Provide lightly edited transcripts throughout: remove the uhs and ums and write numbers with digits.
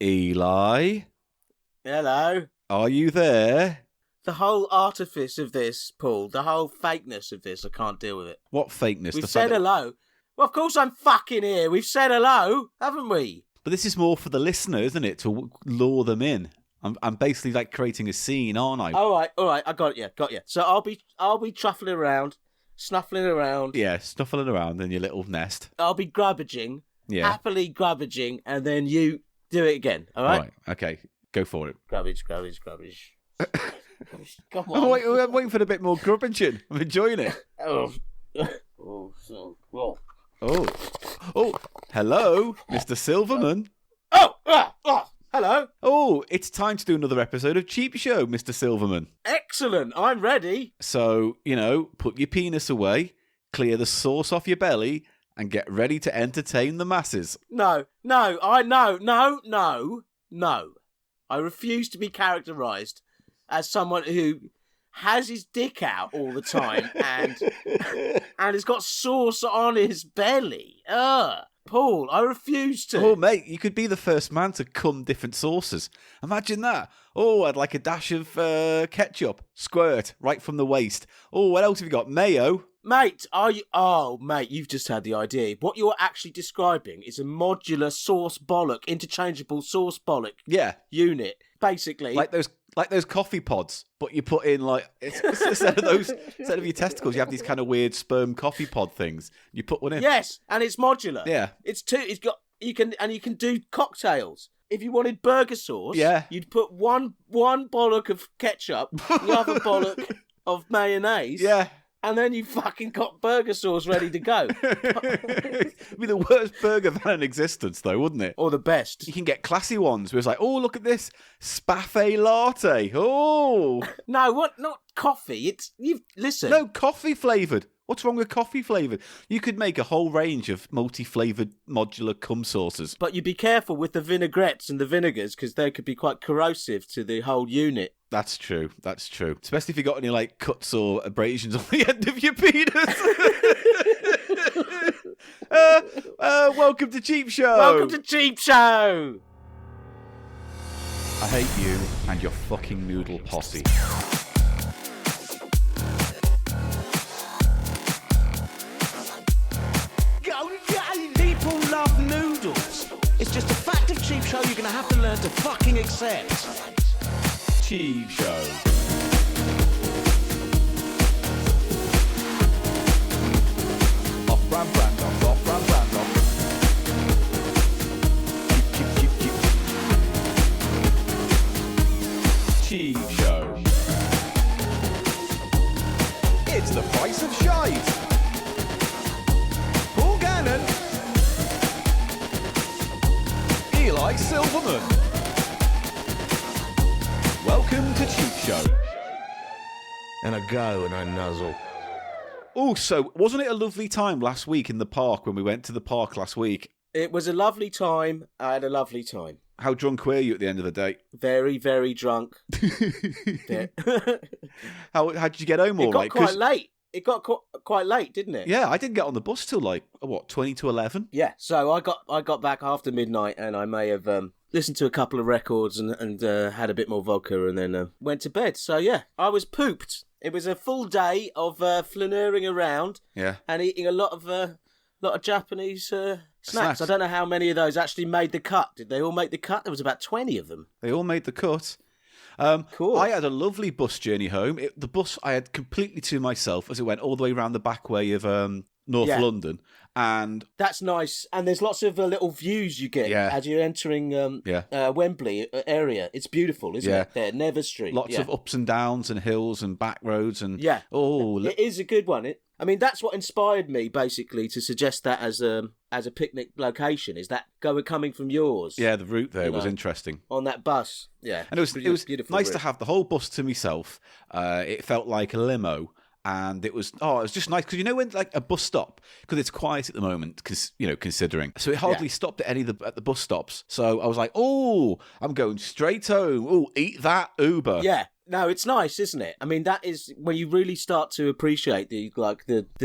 Eli? Hello. Are you there? The whole artifice of this, Paul, the whole fakeness of this, I can't deal with it. What fakeness? We've said hello. Well, of course I'm fucking here. We've said hello, haven't we? But this is more for the listener, isn't it? To lure them in. I'm basically like creating a scene, aren't I? All right. I got you. So I'll be truffling around, snuffling around. Yeah, snuffling around in your little nest. I'll be grubbaging, happily grubbaging, and then you do it again. All right? Right. Okay. Go for it. Grubbage. Come on. I'm waiting for a bit more grubbaging. I'm enjoying it. Oh, Hello, Mr. Silverman. Hello. Oh, it's time to do another episode of Cheap Show, Mr. Silverman. Excellent. I'm ready. So, put your penis away, clear the sauce off your belly, and get ready to entertain the masses. No. I refuse to be characterised as someone who has his dick out all the time and has got sauce on his belly. Paul, I refuse to. Oh, mate, you could be the first man to cum different sauces. Imagine that. Oh, I'd like a dash of ketchup. Squirt, right from the waist. Oh, what else have you got? Mayo? Mate, are you... Oh, mate, you've just had the idea. What you're actually describing is a modular sauce bollock, interchangeable sauce bollock unit, basically. Like those coffee pods, but you put in instead of your testicles, you have these kind of weird sperm coffee pod things. You put one in. Yes, and it's modular. Yeah. You can do cocktails. If you wanted burger sauce, you'd put one bollock of ketchup, the other bollock of mayonnaise. Yeah. And then you fucking got burger sauce ready to go. It'd be the worst burger van in existence, though, wouldn't it? Or the best. You can get classy ones where it's like, oh, look at this Spaffe latte. Oh. No, what? Not coffee. Listen. No, coffee flavoured. What's wrong with coffee flavoured? You could make a whole range of multi-flavoured modular cum sauces. But you'd be careful with the vinaigrettes and the vinegars because they could be quite corrosive to the whole unit. That's true. Especially if you got any cuts or abrasions on the end of your penis. Welcome to Cheap Show. Welcome to Cheap Show. I hate you and your fucking noodle posse. People love noodles. It's just a fact of Cheap Show you're going to have to learn to fucking accept. Cheap Show. Off-brand brand off, off-brand brand off. Cheap Show. It's the price of shite. Paul Gannon. Eli Silverman. Welcome to Cheap Show. And I go and I nuzzle. Oh, so wasn't it a lovely time last week in the park when we went to the park last week? It was a lovely time. I had a lovely time. How drunk were you at the end of the day? Very, very drunk. How did you get home all right? It got quite late. It got quite late, didn't it? Yeah, I didn't get on the bus till 20 to 11? Yeah, so I got back after midnight and I may have listened to a couple of records and had a bit more vodka and then went to bed. So yeah, I was pooped. It was a full day of flaneuring around and eating a lot of Japanese snacks. I don't know how many of those actually made the cut. Did they all make the cut? There was about 20 of them. They all made the cut. Cool. I had a lovely bus journey home. The bus I had completely to myself as it went all the way around the back way of North London. And that's nice. And there's lots of little views you get as you're entering Wembley area. It's beautiful, isn't it? There, Never Street. Lots of ups and downs and hills and back roads. And it is a good one. That's what inspired me basically to suggest that as a picnic location. Is that coming from yours? Yeah, the route there was interesting on that bus. Yeah, and it was beautiful nice to have the whole bus to myself. It felt like a limo. And it was just nice because when a bus stop, because it's quiet at the moment, considering, so it hardly stopped at at the bus stops. So I was like, I'm going straight home. Eat that Uber. Yeah, no, it's nice, isn't it? That is when you really start to appreciate the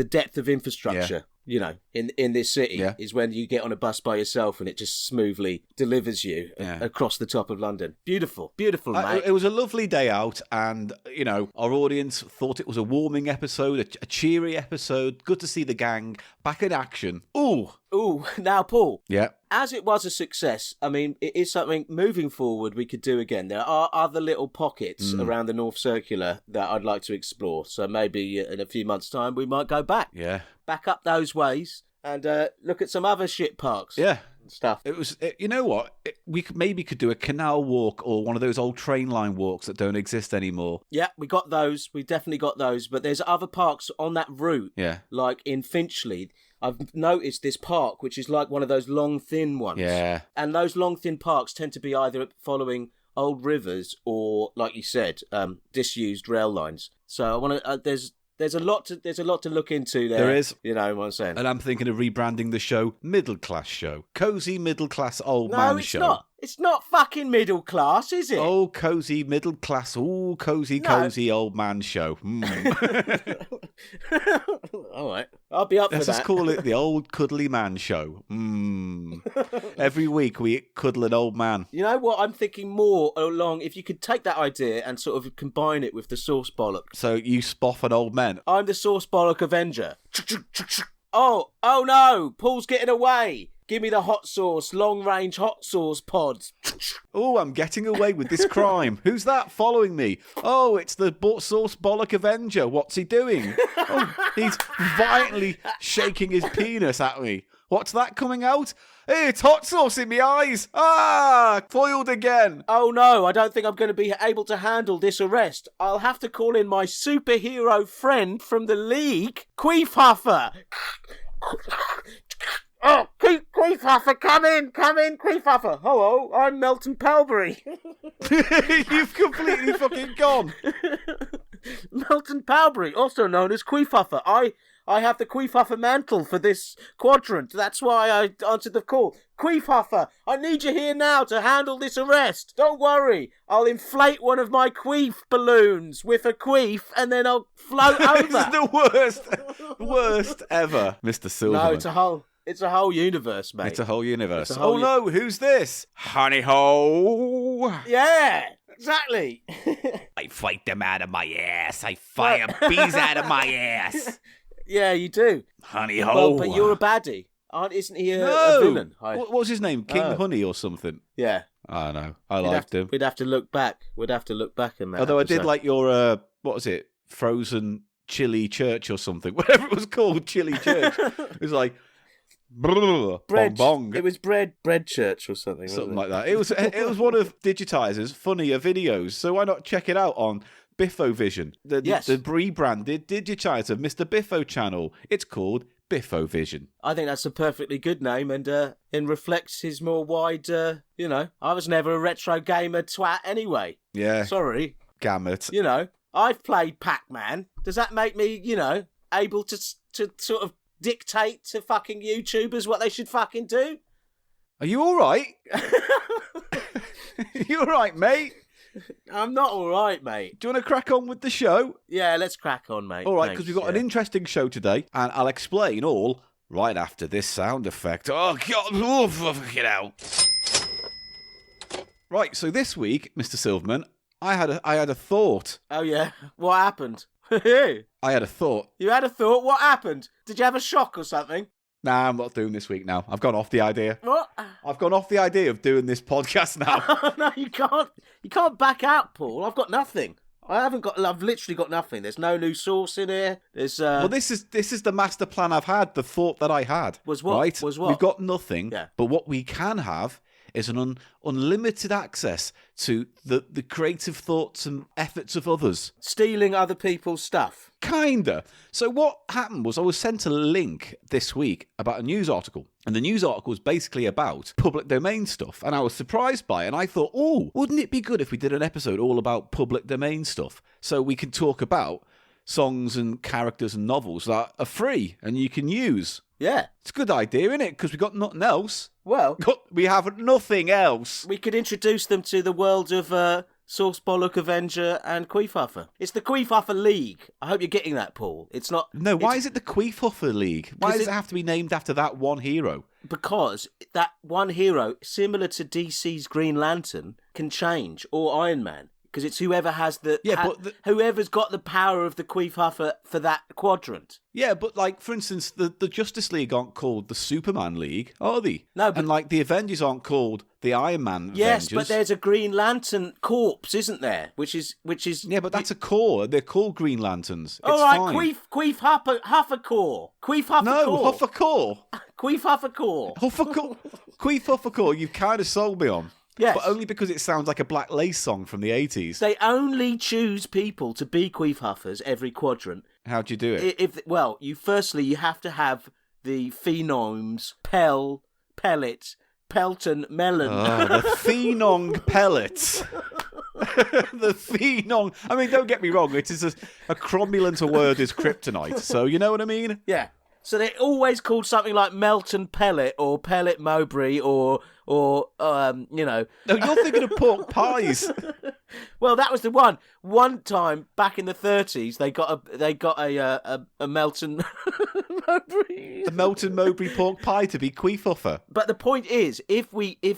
depth of infrastructure you know, in this city, Yeah. is when you get on a bus by yourself and it just smoothly delivers you across the top of London. Beautiful, beautiful, mate. It was a lovely day out, and, you know, our audience thought it was a warming episode, a cheery episode. Good to see the gang back in action. Ooh, now, Paul. Yeah. As it was a success, I mean, it is something moving forward we could do again. There are other little pockets around the North Circular that I'd like to explore. So maybe in a few months' time, we might go back. Yeah. Back up those ways and look at some other shit parks. Yeah. And stuff. You know what? We could do a canal walk or one of those old train line walks that don't exist anymore. Yeah, we got those. We definitely got those. But there's other parks on that route. Yeah. Like in Finchley. I've noticed this park, which is like one of those long, thin ones. Yeah. And those long, thin parks tend to be either following old rivers or, like you said, disused rail lines. So I want to. There's a lot to look into there. There is. You know what I'm saying? And I'm thinking of rebranding the show Middle Class Show. Cozy middle class old man show. No, it's not. It's not fucking middle class, is it? Oh, cozy middle class. Oh, cozy old man show. All right. I'll be up for that. Let's just call it the Old Cuddly Man Show. Every week we cuddle an old man. You know what? I'm thinking more along, if you could take that idea and sort of combine it with the Sauce Bollock. So you spoff an old man. I'm the Sauce Bollock Avenger. Oh no! Paul's getting away. Give me the hot sauce, long-range hot sauce pods. Oh, I'm getting away with this crime. Who's that following me? Oh, it's the Sauce Bollock Avenger. What's he doing? Oh, he's violently shaking his penis at me. What's that coming out? Hey, it's hot sauce in my eyes. Ah, foiled again. Oh no, I don't think I'm going to be able to handle this arrest. I'll have to call in my superhero friend from the League, Queef Huffer. Oh, Queef Huffer, come in, Queef Huffer. Hello, I'm Melton Palbury. You've completely fucking gone. Melton Palbury, also known as Queef Huffer. I have the Queef Huffer mantle for this quadrant. That's why I answered the call. Queef Huffer, I need you here now to handle this arrest. Don't worry, I'll inflate one of my queef balloons with a queef and then I'll float over. It's the worst ever, Mr. Silverman. No, it's a whole universe, mate. It's a whole universe. Whole no, who's this? Honey ho. Yeah, exactly. I fight them out of my ass. I fire bees out of my ass. Yeah, you do. Honey ho. Well, but you're a baddie. Isn't he a villain? What was his name? King Honey or something? Yeah. I know. I liked him. We'd have to look back. We'd have to look back in that. Although I did like your, what was it? Frozen Chili Church or something. Whatever it was called, Chili Church. It was like... bread, bong. It was bread church or something. Something like that. It was one of Digitizer's funnier videos. So why not check it out on Biffo Vision? The rebranded Digitizer, Mr. Biffo channel. It's called Biffo Vision. I think that's a perfectly good name and reflects his more wide, you know, I was never a retro gamer twat anyway. Yeah. Sorry. Gamut. You know, I've played Pac-Man. Does that make me, you know, able to sort of dictate to fucking YouTubers what they should fucking do? Are you all right? You all right, mate? I'm not all right, mate. Do you want to crack on with the show? Yeah, let's crack on, mate. All right, because we've got an interesting show today, and I'll explain all right after this sound effect. Oh, God. Oh, fucking hell. Right, so this week, Mr. Silverman, I had a thought. Oh, yeah? What happened? I had a thought. You had a thought? What happened? Did you have a shock or something? Nah, I'm not doing this week now. I've gone off the idea. What? I've gone off the idea of doing this podcast now. No, you can't. You can't back out, Paul. I've got nothing. I've literally got nothing. There's no new sauce in here. There's Well, this is the master plan I've had. The thought that I had was what? Right? Was what? We've got nothing. Yeah. But what we can have is an unlimited access to the creative thoughts and efforts of others. Stealing other people's stuff. Kinda. So what happened was I was sent a link this week about a news article. And the news article was basically about public domain stuff. And I was surprised by it. And I thought, oh, wouldn't it be good if we did an episode all about public domain stuff? So we can talk about songs and characters and novels that are free and you can use. Yeah. It's a good idea, isn't it? Because we got nothing else. Well, We have nothing else. we could introduce them to the world of Sauce Bollock Avenger, and Queefhuffer. It's the Queefhuffer League. I hope you're getting that, Paul. It's not... No, why is it the Queefhuffer League? Why does it have to be named after that one hero? Because that one hero, similar to DC's Green Lantern, can change, or Iron Man. Because it's whoever has whoever's got the power of the Queefhuffer for that quadrant. Yeah, but like, for instance, the Justice League aren't called the Superman League, are they? No, but... And like, the Avengers aren't called the Iron Man Yes, Avengers. but there's a Green Lantern corps, isn't there? Which is... Yeah, but that's a corps. They're called Green Lanterns. It's all right, fine. Queefhuffer corps. Queefhuffer No, corps. Huffer Corps. Queefhuffer corps. Huffer Corps. Queefhuffer Corps, you've kind of sold me on. Yes. But only because it sounds like a Black Lace song from the 80s. They only choose people to be Queefhuffers every quadrant. How'd you do it? You have to have the phenoms Pellet, Pelton, Melon. Oh, the Phenong pellets. The Phenong. I mean, don't get me wrong. It is a cromulent a word is kryptonite. So you know what I mean? Yeah. So they're always called something like Melton Pellet or Pellet Mowbray or you know. No, you're thinking of pork pies. Well, that was the one. One time back in the 30s, they got a Melton Mowbray. The Melton Mowbray pork pie to be Queefhuffer. But the point is, if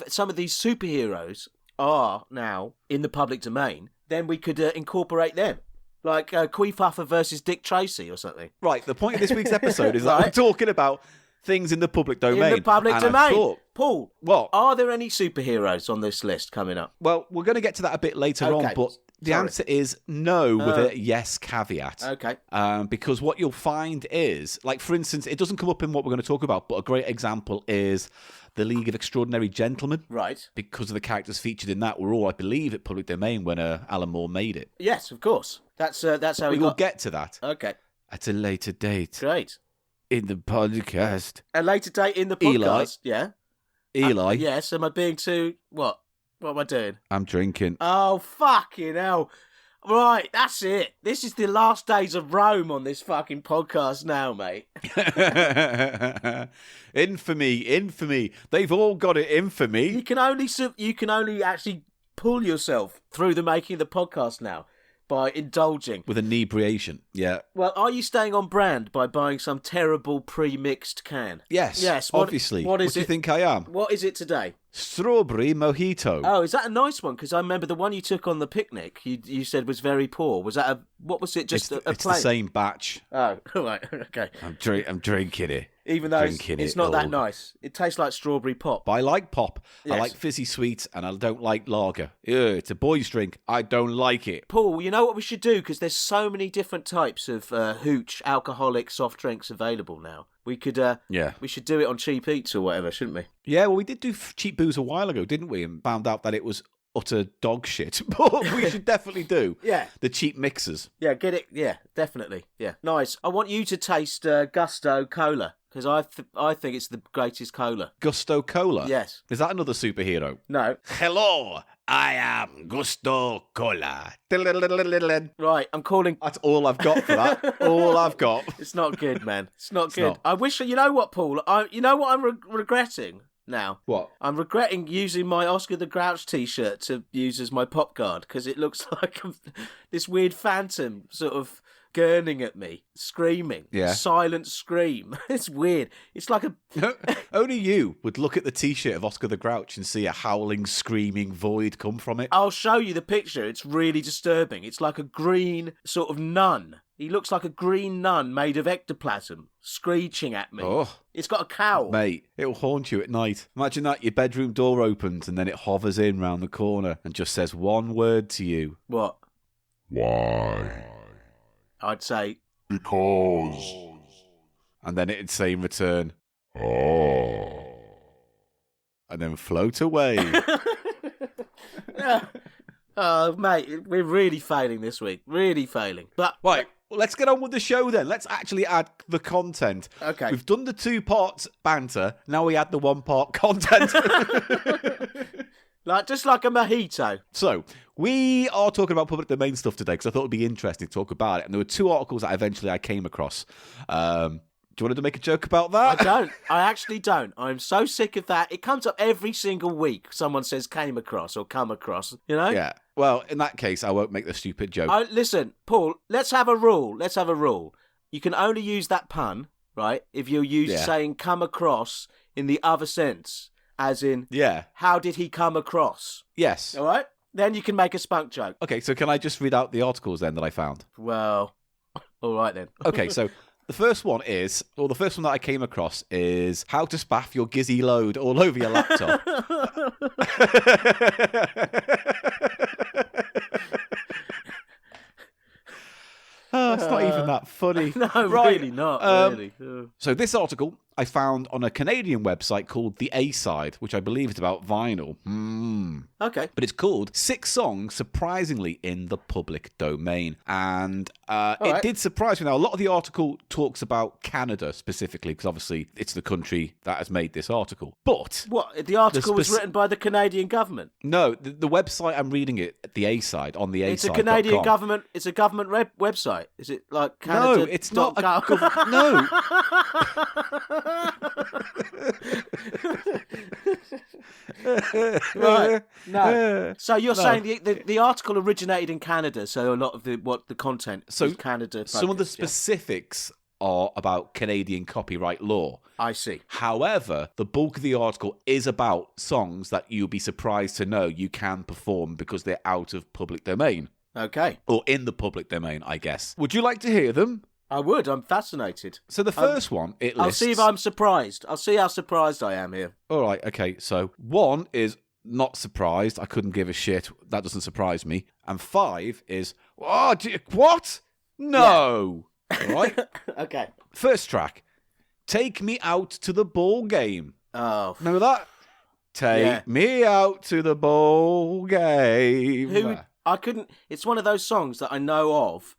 some of these superheroes are now in the public domain, then we could incorporate them. Like Queefhuffer versus Dick Tracy or something. Right, the point of this week's episode is that we're talking about things in the public domain. In the public domain. Paul, what? Are there any superheroes on this list coming up? Well, we're going to get to that a bit later on, but the answer is no with a yes caveat. Okay. Because what you'll find is, like, for instance, it doesn't come up in what we're going to talk about, but a great example is the League of Extraordinary Gentlemen. Right. Because of the characters featured in that were all, I believe, at public domain when Alan Moore made it. Yes, of course. That's how we will get to that. Okay. At a later date. Great. In the podcast. A later date in the podcast? Eli. Yeah. Eli. Yes, am I being too... What? What am I doing? I'm drinking. Oh, fucking hell. Right, that's it. This is the last days of Rome on this fucking podcast now, mate. Infamy. They've all got it in for me. You can only actually pull yourself through the making of the podcast now by indulging. With inebriation, yeah. Well, are you staying on brand by buying some terrible pre-mixed can? Yes, obviously. What do you think I am? What is it today? Strawberry mojito. Oh, is that a nice one? Because I remember the one you took on the picnic, you said was very poor. Was that what was it, just a plain? It's the same batch. Oh, right, okay. I'm drinking it. Even though it's not that nice. It tastes like strawberry pop. But I like pop. Yes. I like fizzy sweets, and I don't like lager. Ew, it's a boy's drink. I don't like it. Paul, you know what we should do? Because there's so many different types of hooch, alcoholic soft drinks available now. We could, we should do it on Cheap Eats or whatever, shouldn't we? Yeah, well, we did do cheap booze a while ago, didn't we? And found out that it was utter dog shit. But we should definitely do the cheap mixers. Yeah, get it. Yeah, definitely. Yeah, nice. I want you to taste Gusto Cola. Because I think it's the greatest cola. Gusto Cola? Yes. Is that another superhero? No. Hello, I am Gusto Cola. Right, I'm calling... That's all I've got for that. All I've got. It's not good, man. It's not good. Not. I wish... You know what, Paul? You know what I'm regretting now? What? I'm regretting using my Oscar the Grouch T-shirt to use as my pop guard, because it looks like this weird phantom sort of... gurning at me, screaming, silent scream. It's weird. It's like a... Only you would look at the T-shirt of Oscar the Grouch and see a howling, screaming void come from it. I'll show you the picture. It's really disturbing. It's like a green sort of nun. He looks like a green nun made of ectoplasm, screeching at me. Oh. It's got a cowl. Mate, it'll haunt you at night. Imagine that, your bedroom door opens and then it hovers in round the corner and just says one word to you. What? Why? I'd say... Because. And then it'd say in return... Oh. And then float away. Oh, mate, we're really failing this week. Really failing. But right, well, let's get on with the show then. Let's actually add the content. Okay. We've done the 2-part banter. Now we add the 1-part content. Just like a mojito. So, we are talking about public domain stuff today because I thought it would be interesting to talk about it. And there were 2 articles that eventually I came across. Do you want to make a joke about I that? don't. I actually don't. I'm so sick of that. It comes up every single week. Someone says came across or come across, you know? Yeah. Well, in that case, I won't make the stupid joke. Listen, Paul, let's have a rule. You can only use that pun, right, if you're saying come across in the other sense, as in, how did he come across? Yes. All right? Then you can make a spunk joke. Okay, so can I just read out the articles then that I found? Well, all right then. Okay, so the first one that I came across is how to spaff your gizzy load all over your laptop. Oh, it's not even that funny. No, Right. really not. Really. So this article I found on a Canadian website called The A-Side, which I believe is about vinyl. Okay. But it's called 6 Songs Surprisingly in the Public Domain. And it did surprise me. Now, a lot of the article talks about Canada specifically, because obviously it's the country that has made this article. But... What? The article was written by the Canadian government? No, the website I'm reading it, the A-Side, on the A-Side. It's a Canadian government... It's a government website. Is it like Canada? No, it's not a government... No. Right. No. So you're saying the article originated in Canada, so a lot of the content is Canada focused. Some of the specifics are about Canadian copyright law. I see. However, the bulk of the article is about songs that you'll be surprised to know you can perform because they're out of public domain. Okay. Or in the public domain, I guess. Would you like to hear them? I would. I'm fascinated. So the first one, it lists... I'll see if I'm surprised. I'll see how surprised I am here. All right, okay. So 1 is not surprised. I couldn't give a shit. That doesn't surprise me. And 5 is, what? No. Yeah. All right. Okay. First track, Take Me Out to the Ball Game. Oh. Remember that? Take me out to the ball game. I couldn't... It's one of those songs that I know of,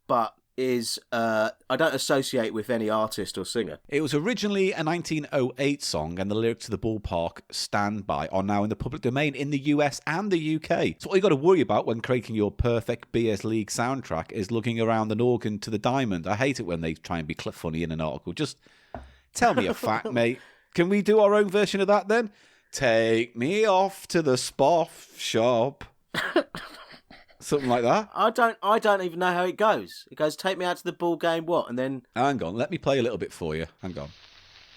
but... I don't associate with any artist or singer. It was originally a 1908 song, and the lyrics to the ballpark Stand By are now in the public domain in the US and the UK. So all you got to worry about when creating your perfect BS League soundtrack is looking around an organ to the diamond. I hate it when they try and be funny in an article. Just tell me a fact, mate. Can we do our own version of that then? Take me off to the spoff shop. Something like that. I don't even know how it goes. It goes, take me out to the ball game, what? And then... Hang on, let me play a little bit for you. Hang on.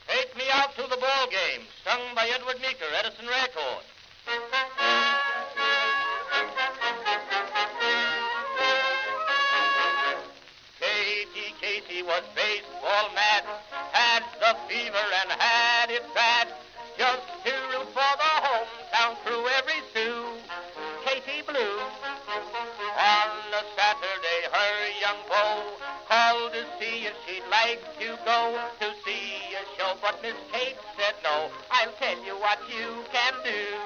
Take me out to the ball game, sung by Edward Meeker, Edison Record. Katie was baseball mad, had the fever and had it bad. Just to root for the hometown crew every Sue. Katie Blue. On a Saturday, her young beau called to see if she'd like to go to see a show, but Miss Kate said no. I'll tell you what you can do.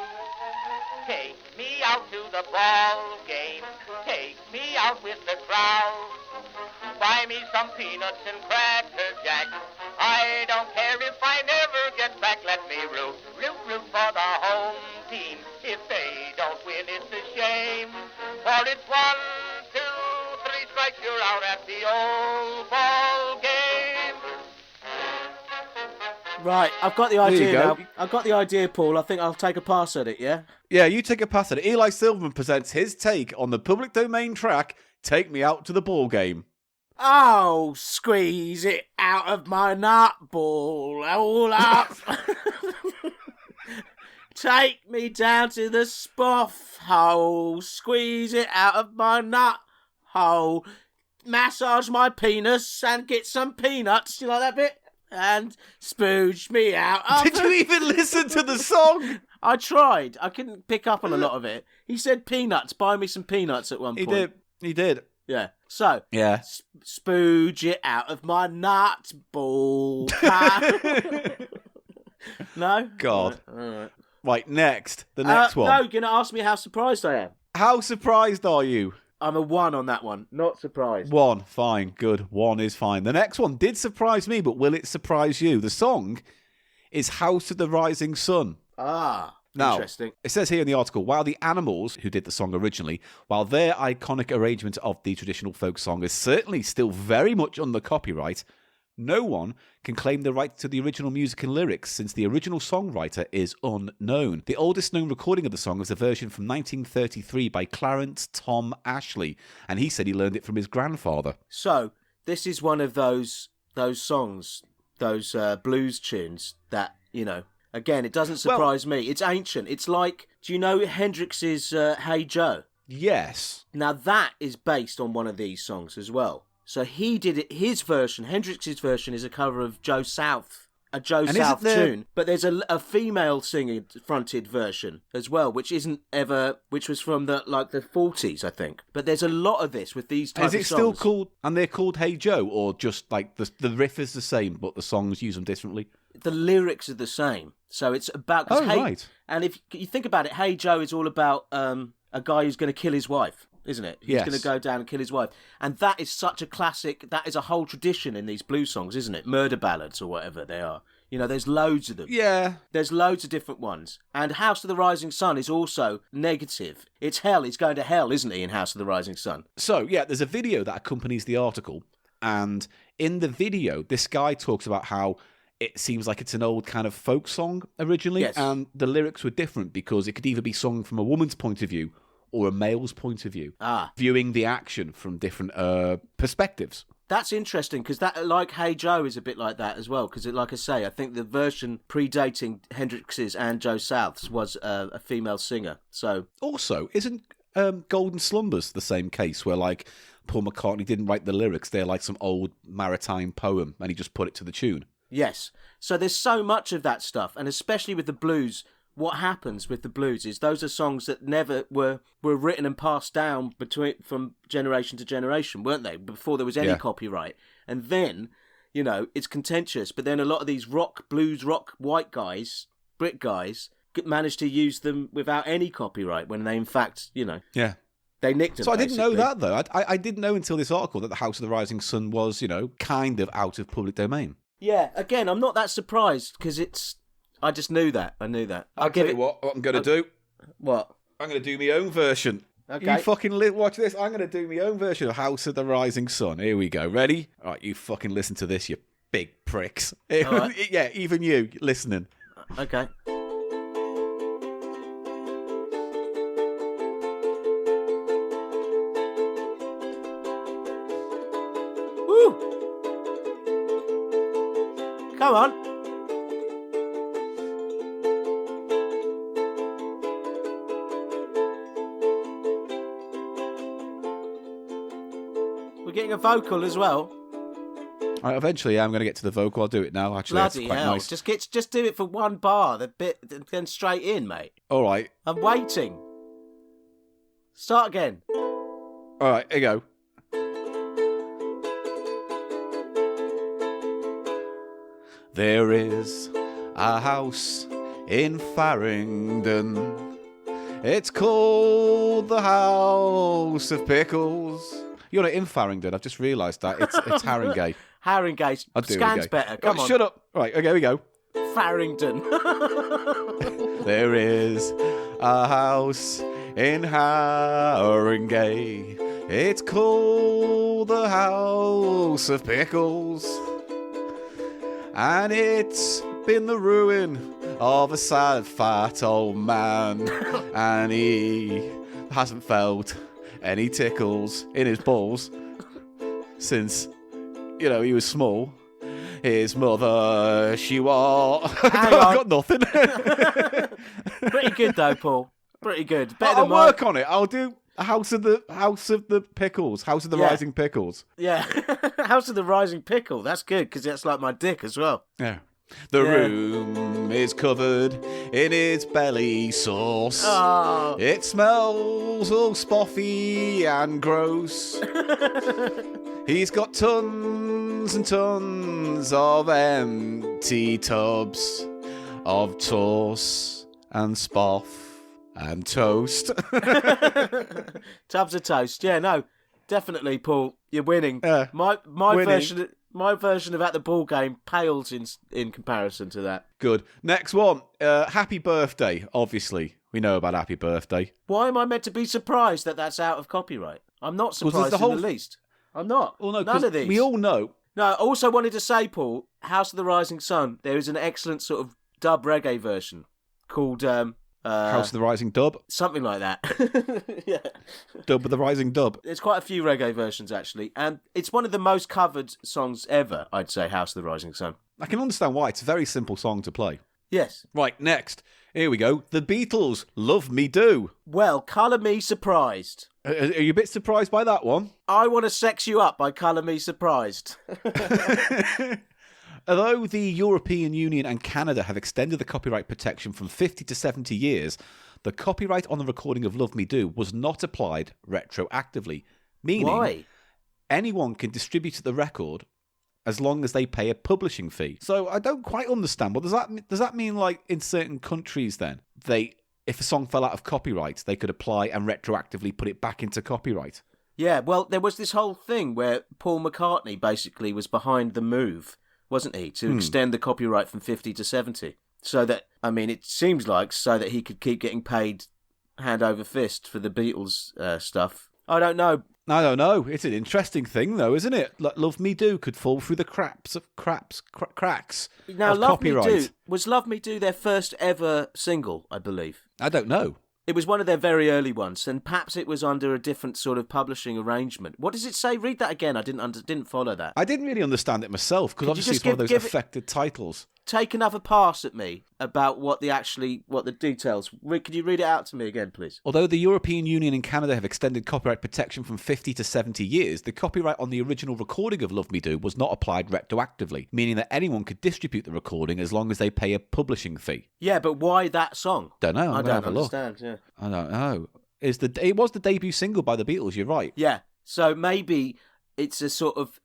Take me out to the ball game. Take me out with the crowd. Buy me some peanuts and cracker jack. I don't care if I never get back. Let me root for the home team. If they don't win, it's a shame. For it's 1, 2, 3 strikes, you're out at the old ball game. Right, I've got the idea now. I've got the idea, Paul. I think I'll take a pass at it, yeah? Yeah, you take a pass at it. Eli Silverman presents his take on the public domain track, Take Me Out to the Ball Game. Oh, squeeze it out of my nut ball, all up. Take me down to the spoff hole, squeeze it out of my nut hole, massage my penis and get some peanuts, you like that bit? And spooge me out. Did you even listen to the song? I tried. I couldn't pick up on a lot of it. He said peanuts, buy me some peanuts at one point. He did. Yeah. So, yeah. Spooge it out of my nut ball. No? God. All right. Right, next. The next one. No, you're going to ask me how surprised I am. How surprised are you? I'm a 1 on that one. Not surprised. 1. Fine. Good. 1 is fine. The next one did surprise me, but will it surprise you? The song is House of the Rising Sun. Ah. Now, interesting. It says here in the article, while the Animals, who did the song originally, while their iconic arrangement of the traditional folk song is certainly still very much under copyright, No one can claim the right to the original music and lyrics since the original songwriter is unknown. The oldest known recording of the song is a version from 1933 by Clarence Tom Ashley, and he said he learned it from his grandfather. So, this is one of those songs, those blues tunes that, you know, again, it doesn't surprise me. It's ancient. It's like, do you know Hendrix's Hey Joe? Yes. Now, that is based on one of these songs as well. So he did it, his version, Hendrix's version, is a cover of Joe South, a Joe South tune. But there's a female singer fronted version as well, which was from the 40s, I think. But there's a lot of this with these types of songs. Is it still called, and they're called Hey Joe, or just like the riff is the same, but the songs use them differently? The lyrics are the same. So it's about... right. And if you think about it, Hey Joe is all about a guy who's going to kill his wife. Isn't it? He's going to go down and kill his wife. And that is such a classic, that is a whole tradition in these blues songs, isn't it? Murder ballads or whatever they are. You know, there's loads of them. Yeah. There's loads of different ones. And House of the Rising Sun is also negative. It's hell. He's going to hell, isn't he, in House of the Rising Sun? So, yeah, there's a video that accompanies the article. And in the video, this guy talks about how it seems like it's an old kind of folk song originally. Yes. And the lyrics were different because it could either be sung from a woman's point of view or a male's point of view, viewing the action from different perspectives. That's interesting, because that, like Hey Joe, is a bit like that as well, because, like I say, I think the version predating Hendrix's and Joe South's was a female singer. So also, isn't Golden Slumbers the same case, where, like, Paul McCartney didn't write the lyrics, they're like some old maritime poem, and he just put it to the tune? Yes. So there's so much of that stuff, and especially with the blues, what happens with the blues is those are songs that never were written and passed down from generation to generation, weren't they? Before there was any copyright. And then, you know, it's contentious. But then a lot of these blues rock, white guys, Brit guys, managed to use them without any copyright when they, in fact, you know, they nicked them. So I didn't know that, though. I didn't know until this article that the House of the Rising Sun was, you know, kind of out of public domain. Yeah, again, I'm not that surprised because it's... I just knew that. I knew that. I'll give it what I'm going to do. What? I'm going to do my own version. Okay. You fucking watch this. I'm going to do my own version of House of the Rising Sun. Here we go. Ready? All right, you fucking listen to this, you big pricks. Right. Yeah, even you listening. Okay. Woo! Come on. We're getting a vocal as well. Right, eventually, I'm going to get to the vocal. I'll do it now. Actually, Bloody that's quite hell! nice. Just do it for one bar. The bit, then straight in, mate. All right. I'm waiting. Start again. All right. Here you go. There is a house in Farringdon. It's called the House of Pickles. You're not in Farringdon. I've just realised that. It's Haringey. Haringey. Scans better. Come on. Shut up. Right, okay, here we go. Farringdon. There is a house in Haringey. It's called the House of Pickles. And it's been the ruin of a sad, fat old man. And he hasn't felt any tickles in his balls since, you know, he was small. His mother, she was... I've got nothing. Pretty good, though, Paul. Pretty good. Better I'll than work on it. I'll do House of the Pickles. House of the Rising Pickles. Yeah. House of the Rising Pickle. That's good, because that's like my dick as well. Yeah. The room is covered in his belly sauce. Oh. It smells all spoffy and gross. He's got tons and tons of empty tubs of toss and spoff and toast. Tubs of toast. Yeah, no, definitely, Paul. You're winning. My winning. version of At the Ball Game pales in comparison to that. Good. Next one. Happy birthday. Obviously, we know about Happy Birthday. Why am I meant to be surprised that that's out of copyright? I'm not surprised in the least. I'm not. Well, no, none of these. We all know No, I also wanted to say, Paul, House of the Rising Sun, there is an excellent sort of dub reggae version called... House of the Rising Dub? Something like that. Yeah. Dub with the Rising Dub. There's quite a few reggae versions, actually, and it's one of the most covered songs ever, I'd say, House of the Rising Sun. I can understand why. It's a very simple song to play. Yes. Right, next. Here we go. The Beatles, Love Me Do. Well, colour me surprised. Are you a bit surprised by that one? I Want to Sex You Up by Colour Me Surprised. Although the European Union and Canada have extended the copyright protection from 50 to 70 years, the copyright on the recording of Love Me Do was not applied retroactively, meaning Why? anyone can distribute the record as long as they pay a publishing fee. So I don't quite understand. Well, does that mean, like, in certain countries then, if a song fell out of copyright, they could apply and retroactively put it back into copyright? Yeah, well, there was this whole thing where Paul McCartney basically was behind the move, wasn't he, to extend the copyright from 50 to 70. So that, I mean, it seems like so that he could keep getting paid hand over fist for the Beatles stuff. I don't know. I don't know. It's an interesting thing, though, isn't it? Love Me Do could fall through the cracks Now, of Love copyright. Me Do, was Love Me Do their first ever single, I believe? I don't know. It was one of their very early ones, and perhaps it was under a different sort of publishing arrangement. What does it say? Read that again. I didn't follow that. I didn't really understand it myself, because Could you obviously just it's one of give those it- affected titles. Take another pass at me about what the details. Could you read it out to me again, please? Although the European Union and Canada have extended copyright protection from 50 to 70 years, the copyright on the original recording of Love Me Do was not applied retroactively, meaning that anyone could distribute the recording as long as they pay a publishing fee. Yeah, but why that song? Don't know. I don't understand. Yeah. I don't know. It was the debut single by the Beatles, you're right. Yeah. So maybe it's a sort of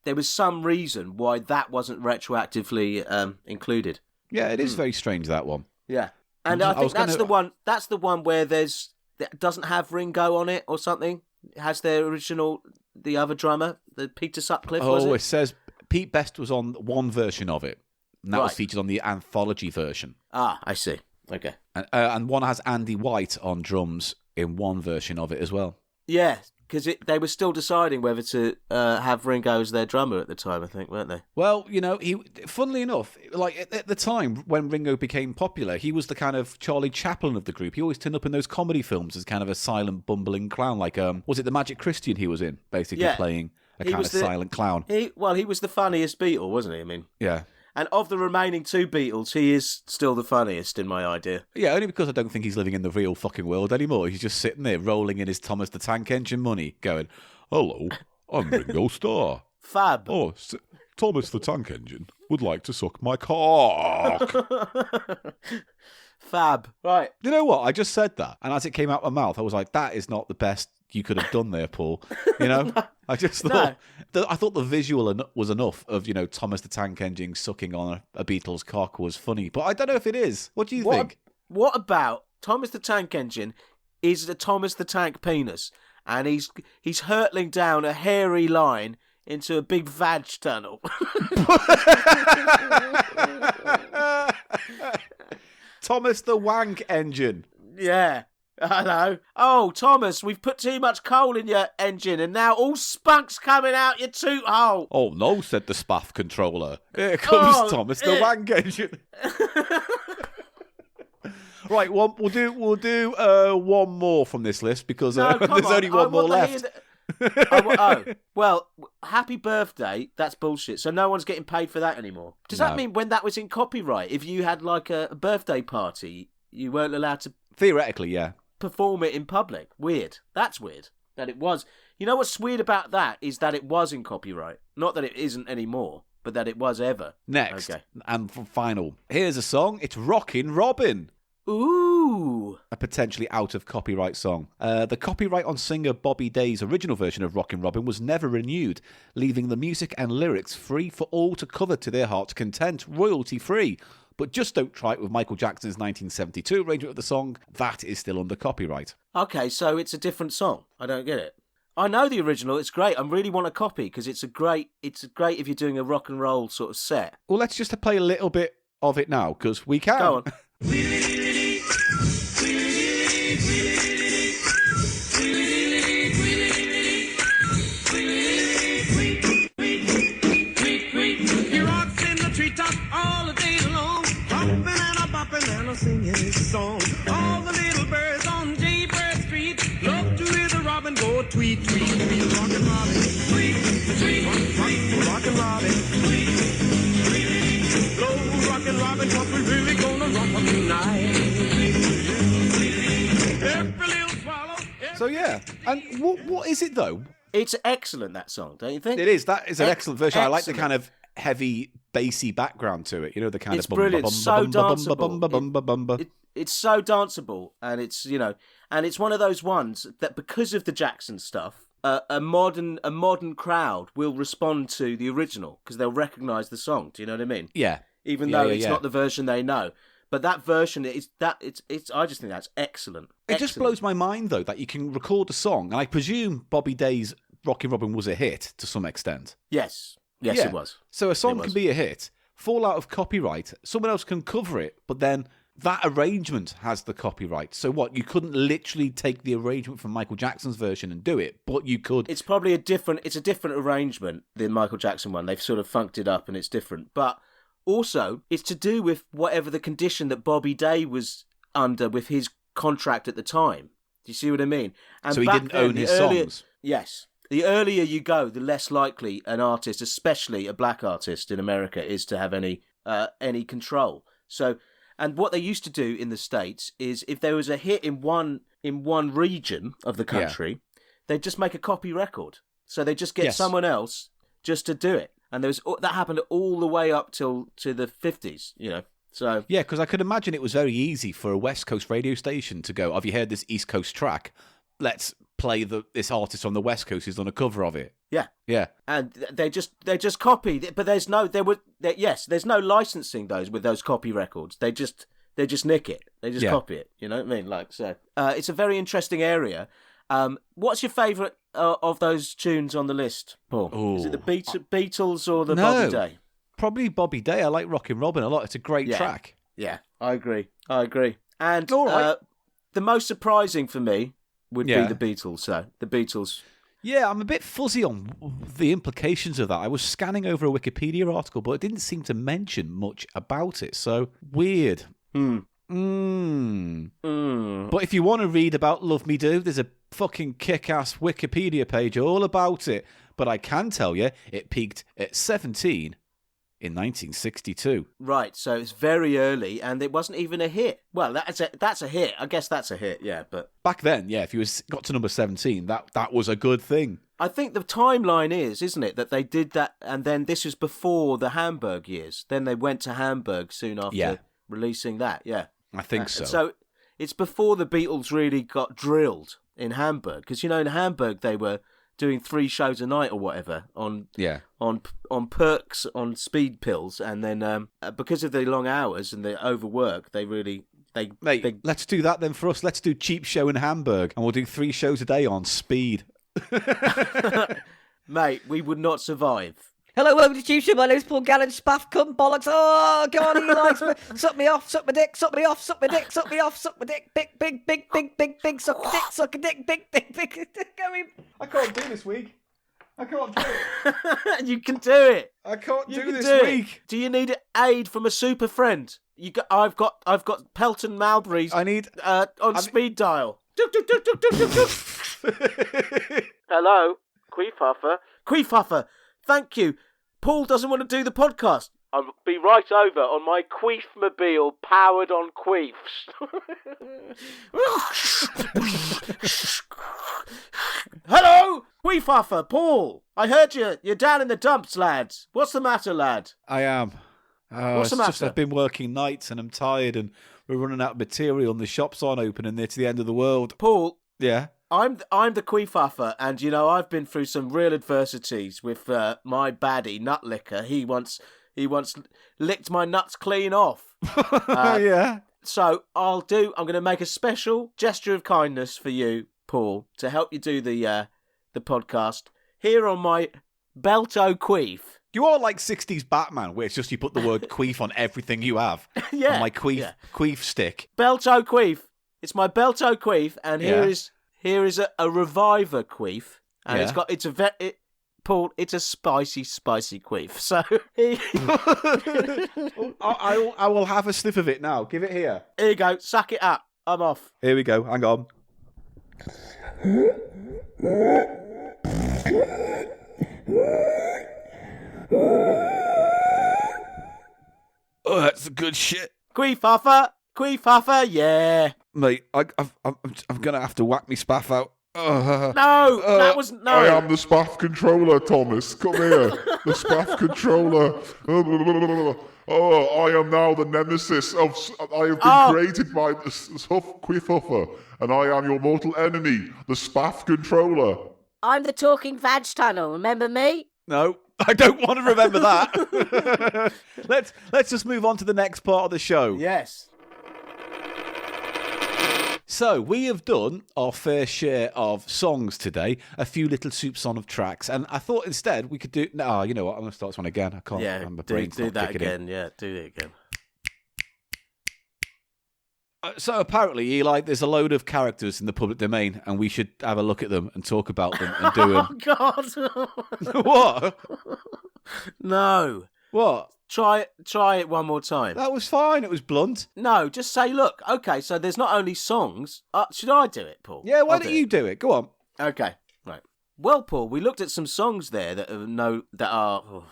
there was some reason why that wasn't retroactively included. Yeah, it is very strange, that one. Yeah. And I think was that's the one where that doesn't have Ringo on it or something. It has the other drummer, the Peter Sutcliffe, was it? It says Pete Best was on one version of it. And that was Right. featured on the anthology version. Ah, I see. Okay. And one has Andy White on drums in one version of it as well. Yeah, because they were still deciding whether to have Ringo as their drummer at the time, I think, weren't they? Well, funnily enough, like at the time when Ringo became popular, he was the kind of Charlie Chaplin of the group. He always turned up in those comedy films as kind of a silent, bumbling clown. Like, was it The Magic Christian he was in? Basically playing a kind of silent clown. He was the funniest Beatle, wasn't he? I mean, Yeah. and of the remaining two Beatles, he is still the funniest in my idea. Yeah, only because I don't think he's living in the real fucking world anymore. He's just sitting there rolling in his Thomas the Tank Engine money, going, "Hello, I'm Ringo Starr. Fab. Oh, Thomas the Tank Engine would like to suck my cock." Fab. Right. You know what? I just said that, and as it came out my mouth, I was like, "That is not the best you could have done there, Paul." You know, I just thought I thought the visual was enough of Thomas the Tank Engine sucking on a Beatles cock was funny, but I don't know if it is. What do you think? What about Thomas the Tank Engine is the Thomas the Tank penis, and he's hurtling down a hairy line into a big vag tunnel. Thomas the Wank Engine. Yeah. Hello. Oh, Thomas, we've put too much coal in your engine and now all spunk's coming out your toot hole. Oh no, said the spaff controller. Here comes Thomas the Wank Engine. Right, we'll do one more from this list because there's only one more left. Well, happy birthday, that's bullshit. So no one's getting paid for that anymore. Does that mean when that was in copyright, if you had like a birthday party, you weren't allowed to... Theoretically, yeah. Perform it in public? Weird. That's weird. That it was. You know what's weird about that is that it was in copyright. Not that it isn't anymore, but that it was ever. Next, okay. And for final, here's a song. It's Rockin' Robin. Ooh. A potentially out of copyright song. The copyright on singer Bobby Day's original version of Rockin' Robin was never renewed, leaving the music and lyrics free for all to cover to their heart's content, royalty free. But just don't try it with Michael Jackson's 1972 arrangement of the song. That is still under copyright. Okay, so it's a different song. I don't get it. I know the original. It's great. I really want a copy because it's great if you're doing a rock and roll sort of set. Well, let's just play a little bit of it now because we can. Go on. tweet, tweet, tweet, rockin' Robin. Tweet, tweet, rockin' Robin. Tweet, tweet, blow rockin' Robin, 'cause we really gonna rock 'em tonight. Every little swallow. So yeah, and what is it though? It's excellent, that song, don't you think? It is. That is an excellent version. I like the Excellent. kind of heavy, bassy background to it. You know, the kind It's of bum, brilliant, bum, so bum, bum, bum, danceable. bum, bum, bum, bum. It's so danceable, and it's and it's one of those ones that because of the Jackson stuff, a modern crowd will respond to the original because they'll recognise the song. Do you know what I mean? Yeah. Even Yeah, though yeah, it's yeah. not the version they know, but that version it's I just think that's excellent. It just blows my mind though that you can record a song, and I presume Bobby Day's "Rockin' Robin" was a hit to some extent. Yes, Yeah. it was. So a song It can was. be a hit, fall out of copyright, someone else can cover it, but then that arrangement has the copyright. So what? You couldn't literally take the arrangement from Michael Jackson's version and do it, but you could. It's probably a different arrangement than Michael Jackson one. They've sort of funked it up and it's different. But also, it's to do with whatever the condition that Bobby Day was under with his contract at the time. Do you see what I mean? And So he back didn't then, own the his earlier- songs. Yes. The earlier you go, the less likely an artist, especially a black artist in America, is to have any control. So, and what they used to do in the States is if there was a hit in one region of the country, they'd just make a copy record. So they just get Yes. someone else just to do it. And that happened all the way up to the 50s, So Yeah, because I could imagine it was very easy for a West Coast radio station to go, have you heard this East Coast track? Let's play this artist on the West Coast who's done a cover of it. yeah. Yeah. And they just copied it, but there's no licensing with those copy records. They just nick it. They just Yeah. copy it. You know what I mean? It's a very interesting area. What's your favourite of those tunes on the list, Paul? Ooh. Is it the Beatles or the No. Bobby Day? Probably Bobby Day. I like Rockin' Robin a lot. It's a great Yeah. track. Yeah, I agree. And All right. the most surprising for me would Yeah. be the Beatles. So the Beatles. Yeah, I'm a bit fuzzy on the implications of that. I was scanning over a Wikipedia article, but it didn't seem to mention much about it. So weird. But if you want to read about Love Me Do, there's a fucking kick-ass Wikipedia page all about it. But I can tell you, it peaked at 17 in 1962. Right, so it's very early, and it wasn't even a hit. Well, that's a hit. I guess that's a hit, yeah. But Back then, yeah, if you got to number 17, that was a good thing. I think the timeline isn't it, that they did that, and then this was before the Hamburg years. Then they went to Hamburg soon after releasing that, yeah. I think so. So it's before the Beatles really got drilled in Hamburg, because in Hamburg they were doing 3 shows a night or whatever on perks, on speed pills, and then because of the long hours and the overwork, Mate, let's do that then for us. Let's do Cheap Show in Hamburg, and we'll do 3 shows a day on speed. Mate, we would not survive. Hello, welcome to Cheap Show. My name's Paul Gallen. Spaff, cum, bollocks. Oh, go on, Eli. Suck me off, suck my dick, suck me off, suck my dick, suck me off, suck my dick. Big, big, big, big, big, big, suck a dick, suck a dick, big, big, big. Going. I can't do this week. I can't do it. You can do it. I can't You do can this do week. it. Do you need aid from a super friend? I've got Pelton Malberries. I need. On speed dial. Hello, Queefhuffer. Queefhuffer, thank you. Paul doesn't want to do the podcast. I'll be right over on my Queefmobile powered on queefs. Hello, Queefhuffer, Paul. I heard you. You're down in the dumps, lads. What's the matter, lad? I am. What's the it's just matter? I've been working nights and I'm tired and we're running out of material and the shops aren't open and it's the end of the world. Paul, Yeah. I'm the Queefhuffer, and I've been through some real adversities with my baddie Nutlicker. He once licked my nuts clean off. Yeah. So I'm going to make a special gesture of kindness for you, Paul, to help you do the podcast here on my Belto Queef. You are like 60s Batman, where it's just you put the word queef on everything you have. Yeah, On my queef yeah. queef stick. Belto Queef. It's my Belto Queef, and Yeah. here is a Reviver Queef, and Yeah. Paul, it's a spicy queef. So I will have a sniff of it now. Give it here. here you go, suck it up. I'm off. Here we go. Hang on. Oh, that's good shit. Queefuffer, yeah. Mate, I'm going to have to whack me spaff out. No, that was no. I am the spaff controller, Thomas. Come here. The spaff controller. Oh, I am now the nemesis of... I have been created by the Queefuffer, and I am your mortal enemy, the spaff controller. I'm the talking vag tunnel, remember me? No, I don't want to remember that. Let's just move on to the next part of the show. Yes. So, we have done our fair share of songs today, a few little soups on of tracks, and I thought instead we could do... No, you know what, I'm going to start this one again. I can't... Yeah, my do brain's not that kicking in. again. Yeah, do it again. So apparently, Eli, there's a load of characters in the public domain, and we should have a look at them and talk about them and do them. Oh, God. What? No. What? Try it one more time. That was fine. It was blunt. No, just say, look, okay, so there's not only songs. Should I do it, Paul? Yeah, why I'll don't you do it? Go on. Okay, right. Well, Paul, we looked at some songs there that are...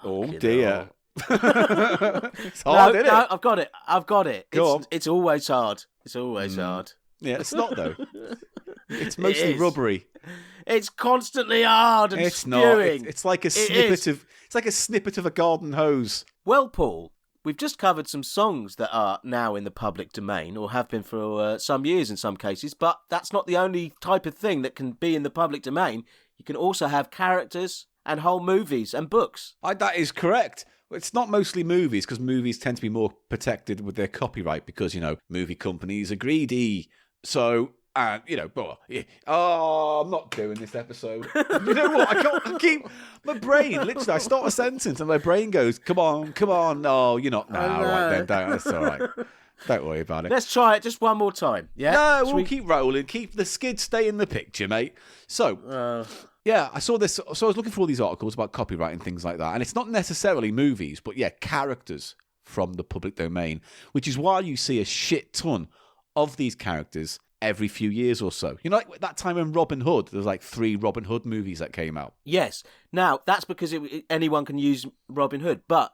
Oh, dear. It's No, hard, isn't it? I've got it. Go on. It's always hard. It's always hard. Yeah, it's not, though. It's mostly It is. rubbery. It's constantly hard and It's spewing. not. It's like a snippet of... It's like a snippet of a garden hose. Well, Paul, we've just covered some songs that are now in the public domain, or have been for some years in some cases, but that's not the only type of thing that can be in the public domain. You can also have characters and whole movies and books. That is correct. It's not mostly movies, because movies tend to be more protected with their copyright, because, movie companies are greedy. So... And, I'm not doing this episode. You know what? I keep... My brain, literally, I start a sentence and my brain goes, come on. No, you're not. No, right then, don't. That's all right. Don't worry about it. Let's try it just one more time, yeah? No, we'll keep rolling. Keep the skid stay in the picture, mate. So, yeah, I saw this. So I was looking for all these articles about copyright and things like that. And it's not necessarily movies, but, yeah, characters from the public domain, which is why you see a shit ton of these characters every few years or so. Like that time in Robin Hood, there was like 3 Robin Hood movies that came out. Yes. Now, that's because anyone can use Robin Hood. But,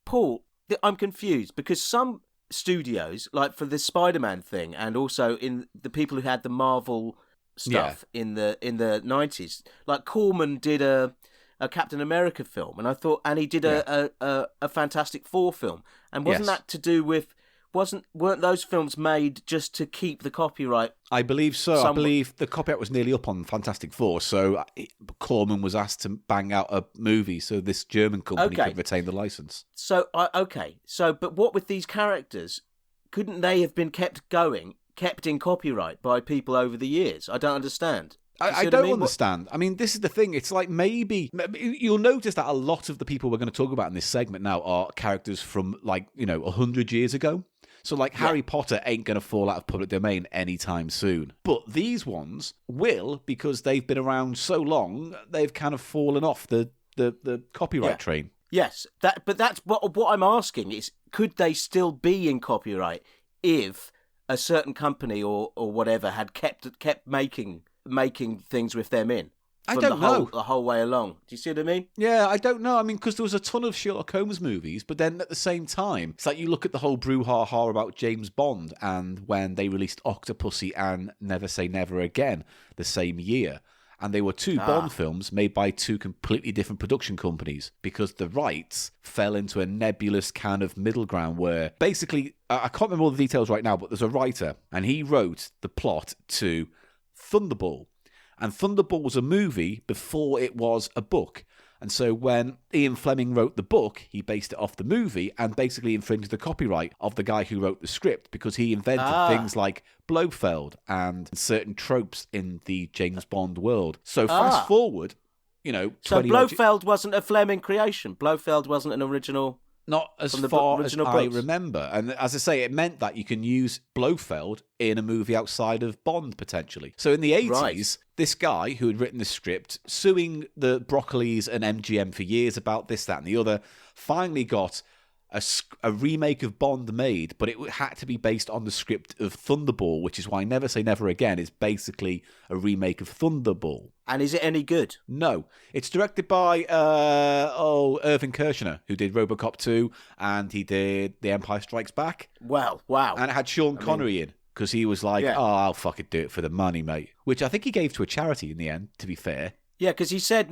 Paul, I'm confused because some studios, like for the Spider-Man thing, and also in the people who had the Marvel stuff in the 90s, like Corman did a Captain America film, and he did a Fantastic Four film. And wasn't that to do with... Weren't those films made just to keep the copyright? I believe so. I believe the copyright was nearly up on Fantastic Four, so Corman was asked to bang out a movie so this German company could retain the license. So, but what with these characters? Couldn't they have been kept in copyright by people over the years? I don't understand. I don't understand. I mean, this is the thing. It's like maybe you'll notice that a lot of the people we're going to talk about in this segment now are characters from 100 years ago. So Harry Potter ain't going to fall out of public domain anytime soon. But these ones will, because they've been around so long, they've kind of fallen off the copyright train. Yes, but that's what I'm asking is, could they still be in copyright if a certain company or whatever had kept making things with them in? I don't know. The whole way along. Do you see what I mean? Yeah, I don't know. I mean, because there was a ton of Sherlock Holmes movies, but then at the same time, it's like you look at the whole brouhaha about James Bond, and when they released Octopussy and Never Say Never Again the same year, and they were 2 Bond films made by 2 completely different production companies, because the rights fell into a nebulous kind of middle ground where basically, I can't remember all the details right now, but there's a writer, and he wrote the plot to Thunderball. And Thunderball was a movie before it was a book. And so when Ian Fleming wrote the book, he based it off the movie and basically infringed the copyright of the guy who wrote the script, because he invented things like Blofeld and certain tropes in the James Bond world. So fast forward, So Blofeld wasn't a Fleming creation. Blofeld wasn't an original... Not as far as I remember. And as I say, it meant that you can use Blofeld in a movie outside of Bond, potentially. So in the 80s, this guy who had written the script, suing the Broccolis and MGM for years about this, that, and the other, finally got a remake of Bond made, but it had to be based on the script of Thunderball, which is why Never Say Never Again is basically a remake of Thunderball. And is it any good? No. It's directed by Irving Kershner, who did RoboCop 2, and he did The Empire Strikes Back. Well, wow. And it had Sean Connery in, because he was like, I'll fucking do it for the money, mate. Which I think he gave to a charity in the end, to be fair. Yeah, because he said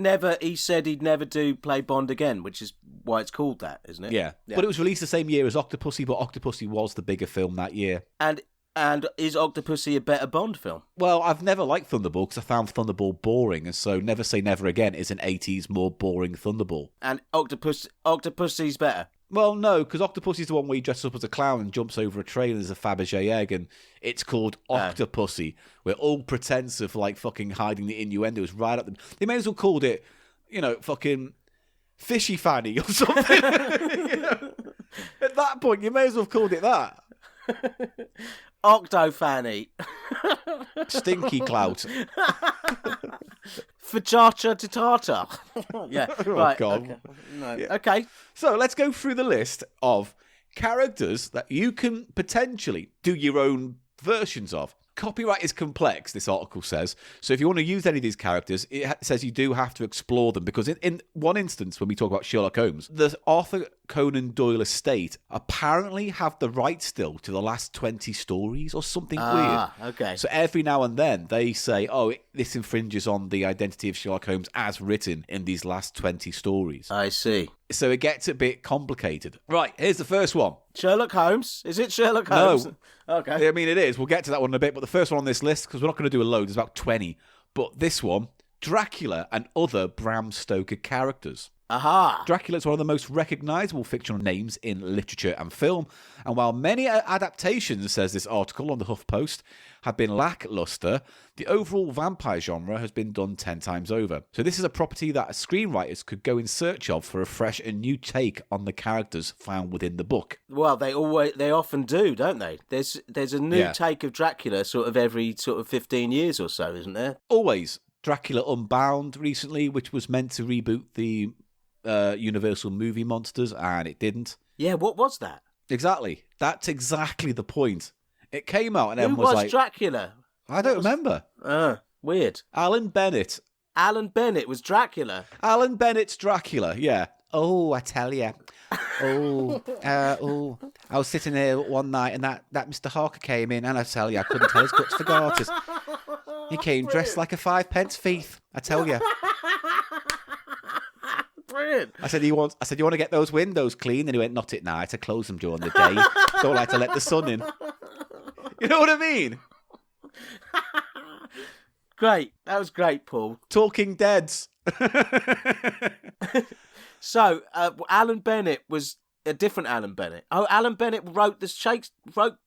he'd never play Bond again, which is why it's called that, isn't it? Yeah. But it was released the same year as Octopussy, but Octopussy was the bigger film that year. And is Octopussy a better Bond film? Well, I've never liked Thunderball because I found Thunderball boring, and so Never Say Never Again is an 80s more boring Thunderball. And Octopussy's better? Well, no, because Octopussy's the one where he dresses up as a clown and jumps over a train as a Fabergé egg, and it's called Octopussy, where all pretense of like fucking hiding the innuendo is right up them. They may as well called it, fucking Fishy Fanny or something. At that point, you may as well have called it that. Octo Fanny. Stinky Clout. Fachacha to Tata. Yeah, right. God. Okay. No. Yeah. Okay. So let's go through the list of characters that you can potentially do your own versions of. Copyright is complex, this article says. So if you want to use any of these characters, it says you do have to explore them. Because in one instance, when we talk about Sherlock Holmes, the Arthur Conan Doyle estate apparently have the right still to the last 20 stories or something weird. Okay. So every now and then they say, this infringes on the identity of Sherlock Holmes as written in these last 20 stories. I see. So it gets a bit complicated. Right, here's the first one. Sherlock Holmes? Is it Sherlock Holmes? No. Okay. I mean, it is. We'll get to that one in a bit. But the first one on this list, because we're not going to do a load, there's about 20. But this one, Dracula and other Bram Stoker characters. Aha! Dracula is one of the most recognisable fictional names in literature and film. And while many adaptations, says this article on the HuffPost, have been lackluster, the overall vampire genre has been done 10 times over. So this is a property that screenwriters could go in search of for a fresh and new take on the characters found within the book. Well, they often do, don't they? There's a new take of Dracula sort of every sort of 15 years or so, isn't there? Always. Dracula Unbound recently, which was meant to reboot the Universal movie monsters, and it didn't. Yeah, what was that? Exactly. That's exactly the point. It came out and Who everyone was like... Dracula? I don't remember. Weird. Alan Bennett. Alan Bennett was Dracula? Alan Bennett's Dracula, yeah. Oh, I tell you. I was sitting there one night and that Mr. Harker came in, and I tell you, I couldn't tell his guts for garters. He came dressed like a 5-pence thief, I tell you. Brilliant. I said, you want to get those windows clean? And he went, not at night. I close them during the day. Don't like to let the sun in. You know what I mean? Great. That was great, Paul. Talking Deads. So, Alan Bennett was a different Alan Bennett. Oh, Alan Bennett wrote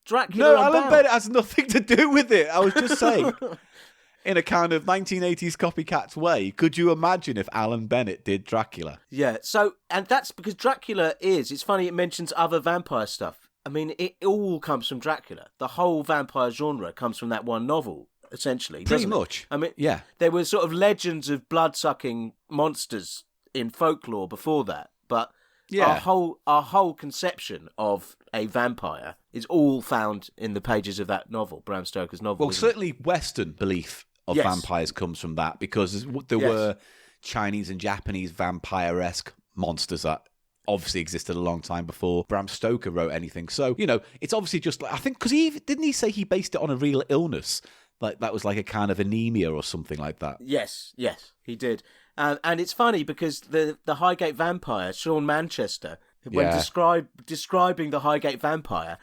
Dracula. No, Alan Bennett has nothing to do with it. I was just saying. In a kind of 1980s copycat way, could you imagine if Alan Bennett did Dracula? Yeah, so, and that's because Dracula it's funny it mentions other vampire stuff. I mean, it all comes from Dracula. The whole vampire genre comes from that one novel, essentially. Pretty much. I mean, yeah. There were sort of legends of blood-sucking monsters in folklore before that, but our whole conception of a vampire is all found in the pages of that novel, Bram Stoker's novel. Well, certainly Western belief of vampires comes from that, because there were Chinese and Japanese vampire-esque monsters that obviously existed a long time before Bram Stoker wrote anything. So, it's obviously just like, I think, because didn't he say he based it on a real illness? Like that was like a kind of anemia or something like that. Yes, he did. And it's funny because the Highgate vampire, Sean Manchester, when describing the Highgate vampire,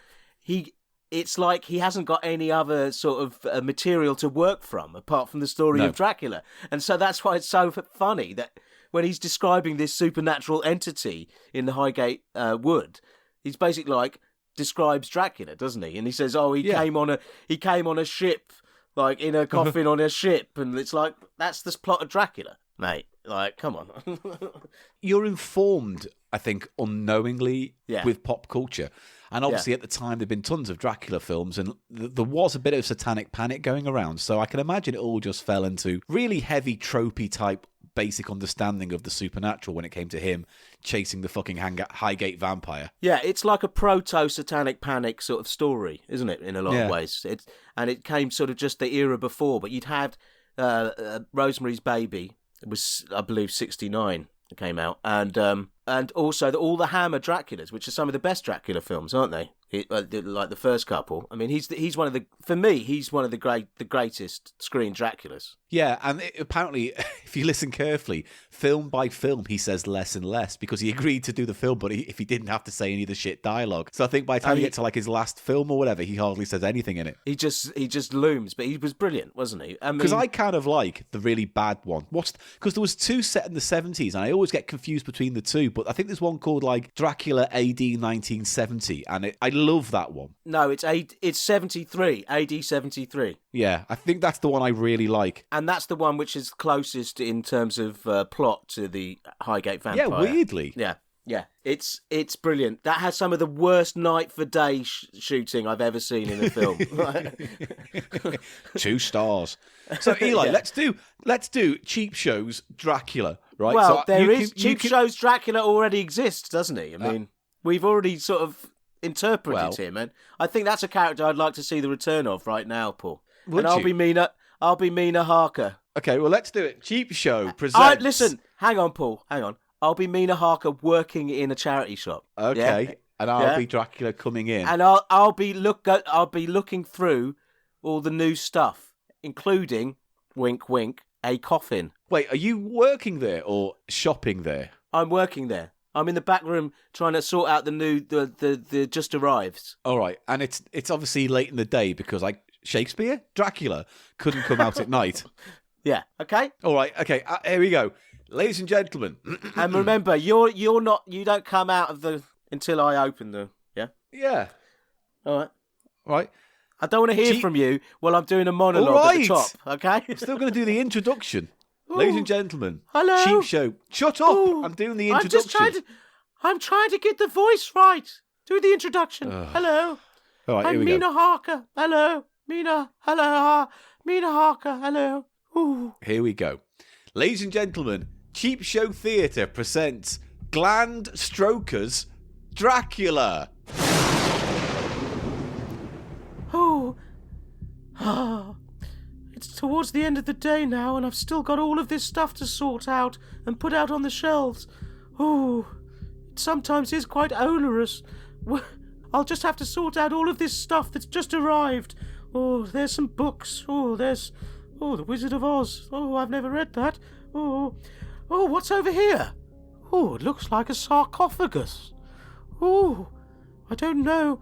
it's like he hasn't got any other sort of material to work from apart from the story of Dracula. And so that's why it's so funny that when he's describing this supernatural entity in the Highgate wood, he's basically like describes Dracula, doesn't he? And he says, he came on a ship, like in a coffin on a ship, and it's like that's the plot of Dracula, mate. Like, come on. You're informed, I think, unknowingly with pop culture. And obviously at the time there'd been tons of Dracula films, and there was a bit of satanic panic going around. So I can imagine it all just fell into really heavy tropey type basic understanding of the supernatural when it came to him chasing the fucking Highgate vampire. Yeah, it's like a proto-satanic panic sort of story, isn't it, in a lot of ways? And it came sort of just the era before, but you'd had Rosemary's Baby. It was, I believe, 1969 it came out. And also all the Hammer Draculas, which are some of the best Dracula films, aren't they? Like the first couple. I mean, he's one of the, for me, he's one of the greatest screen Draculas. Yeah, and apparently, if you listen carefully, film by film, he says less and less because he agreed to do the film, but if he didn't have to say any of the shit dialogue. So I think by the time you get to like his last film or whatever, he hardly says anything in it. He just looms, but he was brilliant, wasn't he? Because I kind of like the really bad one. Because there was two set in the 70s, and I always get confused between the two, but I think there's one called like Dracula AD 1970, and I love that one. No, it's 73, AD 73. Yeah, I think that's the one I really like. And that's the one which is closest in terms of plot to the Highgate vampire. Yeah, weirdly. Yeah. It's brilliant. That has some of the worst night for day shooting I've ever seen in a film. 2 stars. So Eli, Yeah. let's do Cheap Show's Dracula, right? Well, so Cheap Show's Dracula already exists, doesn't he? I mean, we've already sort of interpreted him, and I think that's a character I'd like to see the return of right now, Paul. I'll be Mina Harker. Okay, well, let's do it. Cheap Show presents... Listen, hang on, Paul, hang on. I'll be Mina Harker working in a charity shop. Okay, yeah? and I'll be Dracula coming in. And I'll be looking through all the new stuff, including, wink, wink, a coffin. Wait, are you working there or shopping there? I'm working there. I'm in the back room trying to sort out the just arrived. All right, and it's obviously late in the day because like Shakespeare, Dracula couldn't come out at night. Yeah. Okay. All right. Okay. Here we go, ladies and gentlemen. And remember, you don't come out of until I open the. Yeah. Yeah. All right. All right. I don't want to hear from you while I'm doing a monologue at the top. Okay. I'm still going to do the introduction. Ladies and gentlemen, hello. Cheap Show. Shut up! Ooh, I'm doing the introduction. I'm trying to get the voice right. Do the introduction. Hello. All right, I'm here we Mina go. Harker. Hello. Mina. Hello. Mina Harker. Hello. Ooh. Here we go. Ladies and gentlemen, Cheap Show Theatre presents Gland Strokers Dracula. Oh. It's towards the end of the day now, and I've still got all of this stuff to sort out and put out on the shelves. Oh, it sometimes is quite onerous. I'll just have to sort out all of this stuff that's just arrived. Oh, there's some books. Oh, there's... Oh, The Wizard of Oz. Oh, I've never read that. Oh, what's over here? Oh, it looks like a sarcophagus. Oh, I don't know.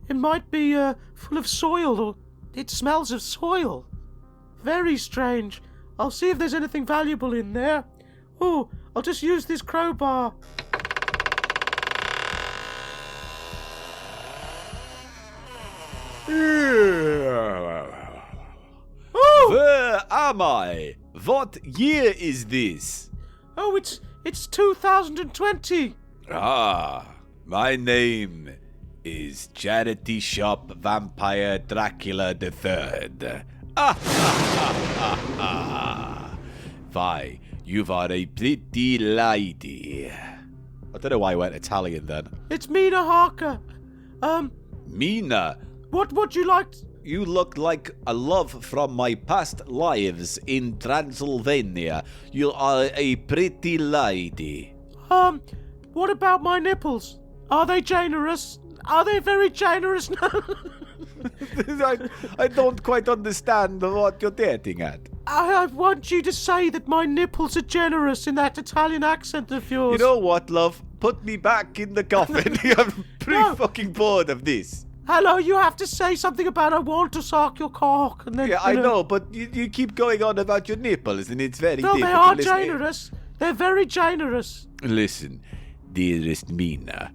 It might be full of soil, or it smells of soil. Very strange. I'll see if there's anything valuable in there. Oh, I'll just use this crowbar. Where am I? What year is this? Oh, it's 2020. My name is Charity Shop Vampire Dracula III. Why, you are a pretty lady. I don't know why I went Italian then. It's Mina Harker. Mina. What would you like? You look like a love from my past lives in Transylvania. You are a pretty lady. What about my nipples? Are they generous? Are they very generous? I don't quite understand what you're getting at. I want you to say that my nipples are generous in that Italian accent of yours. You know what, love? Put me back in the coffin. I'm pretty fucking bored of this. Hello, you have to say something about I want to suck your cock. And then, Yeah, I know, but you keep going on about your nipples, and it's very difficult. No, they are Listen, generous. They're very generous. Listen, dearest Mina,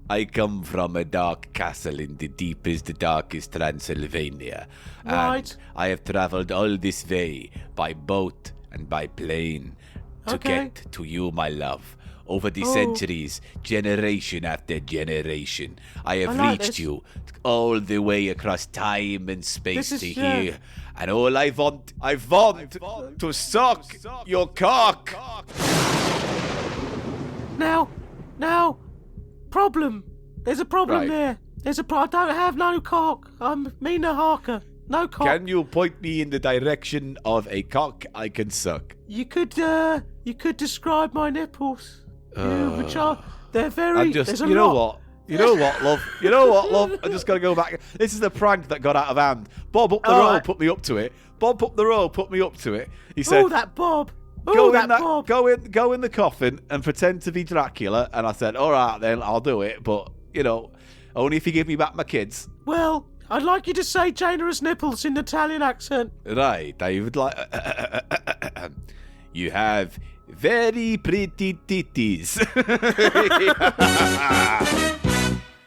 I come from a dark castle in the deepest, darkest Transylvania. Right. And I have traveled all this way by boat and by plane to Okay. get to you, my love. over the centuries, generation after generation. I have reached you all the way across time and space to here. And all I want to suck your cock. Now, problem. There's a problem there. I don't have no cock. I'm Mina Harker. No cock. Can you point me in the direction of a cock I can suck? You could describe my nipples. They're very. I'm just, you know what, love? I'm just gonna go back. This is the prank that got out of hand. Bob up the road put me up to it. He said, "Oh, that Bob. Go in the coffin and pretend to be Dracula." And I said, "All right, then I'll do it, but only if you give me back my kids." Well, I'd like you to say generous nipples in Italian accent. Right, David. You have very pretty titties.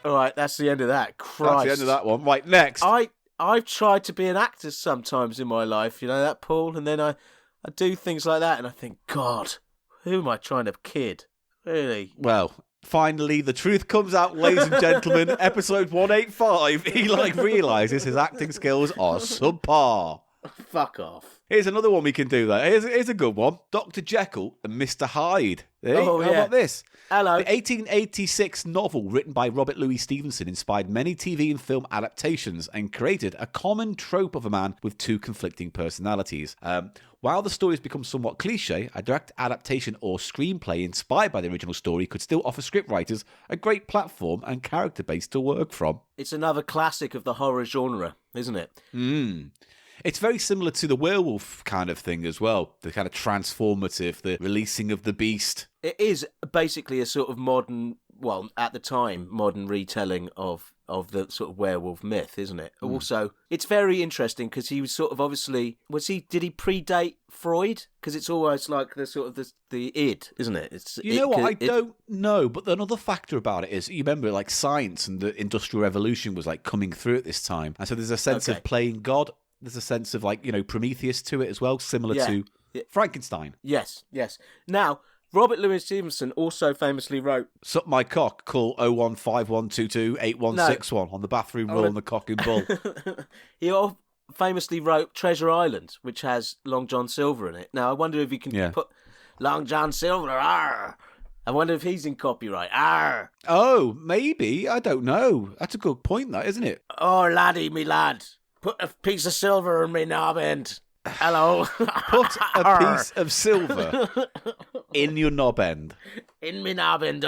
All right, that's the end of that. Christ. That's the end of that one. Right, next. I've tried to be an actor sometimes in my life, you know that, Paul? And then I do things like that and I think, God, who am I trying to kid? Really? Well, finally, the truth comes out, ladies and gentlemen. Episode 185. Eli realises his acting skills are subpar. Fuck off. Here's another one we can do, though. Here's a good one. Dr. Jekyll and Mr. Hyde. How about this? Hello. The 1886 novel written by Robert Louis Stevenson inspired many TV and film adaptations and created a common trope of a man with two conflicting personalities. While the story has become somewhat cliche, a direct adaptation or screenplay inspired by the original story could still offer scriptwriters a great platform and character base to work from. It's another classic of the horror genre, isn't it? It's very similar to the werewolf kind of thing as well. The kind of transformative, the releasing of the beast. It is basically a sort of modern, well, at the time, modern retelling of the sort of werewolf myth, isn't it? Also, it's very interesting because he was sort of obviously, did he predate Freud? Because it's almost like the sort of the id, isn't it? I don't know, but another factor about it is, you remember, like, science and the Industrial Revolution was like coming through at this time. And so there's a sense of playing God. There's a sense of, like, Prometheus to it as well, similar to Frankenstein. Yes. Now, Robert Louis Stevenson also famously wrote... Suck my cock, call 01512228161 on the bathroom roll and the cock and bull. He famously wrote Treasure Island, which has Long John Silver in it. Now, I wonder if you can put Long John Silver, arr! I wonder if he's in copyright, arr! Oh, maybe. I don't know. That's a good point, that, isn't it? Oh, laddie, me lad. Put a piece of silver in me knob end. Hello. Put a piece of silver in your knob end. In me knob end,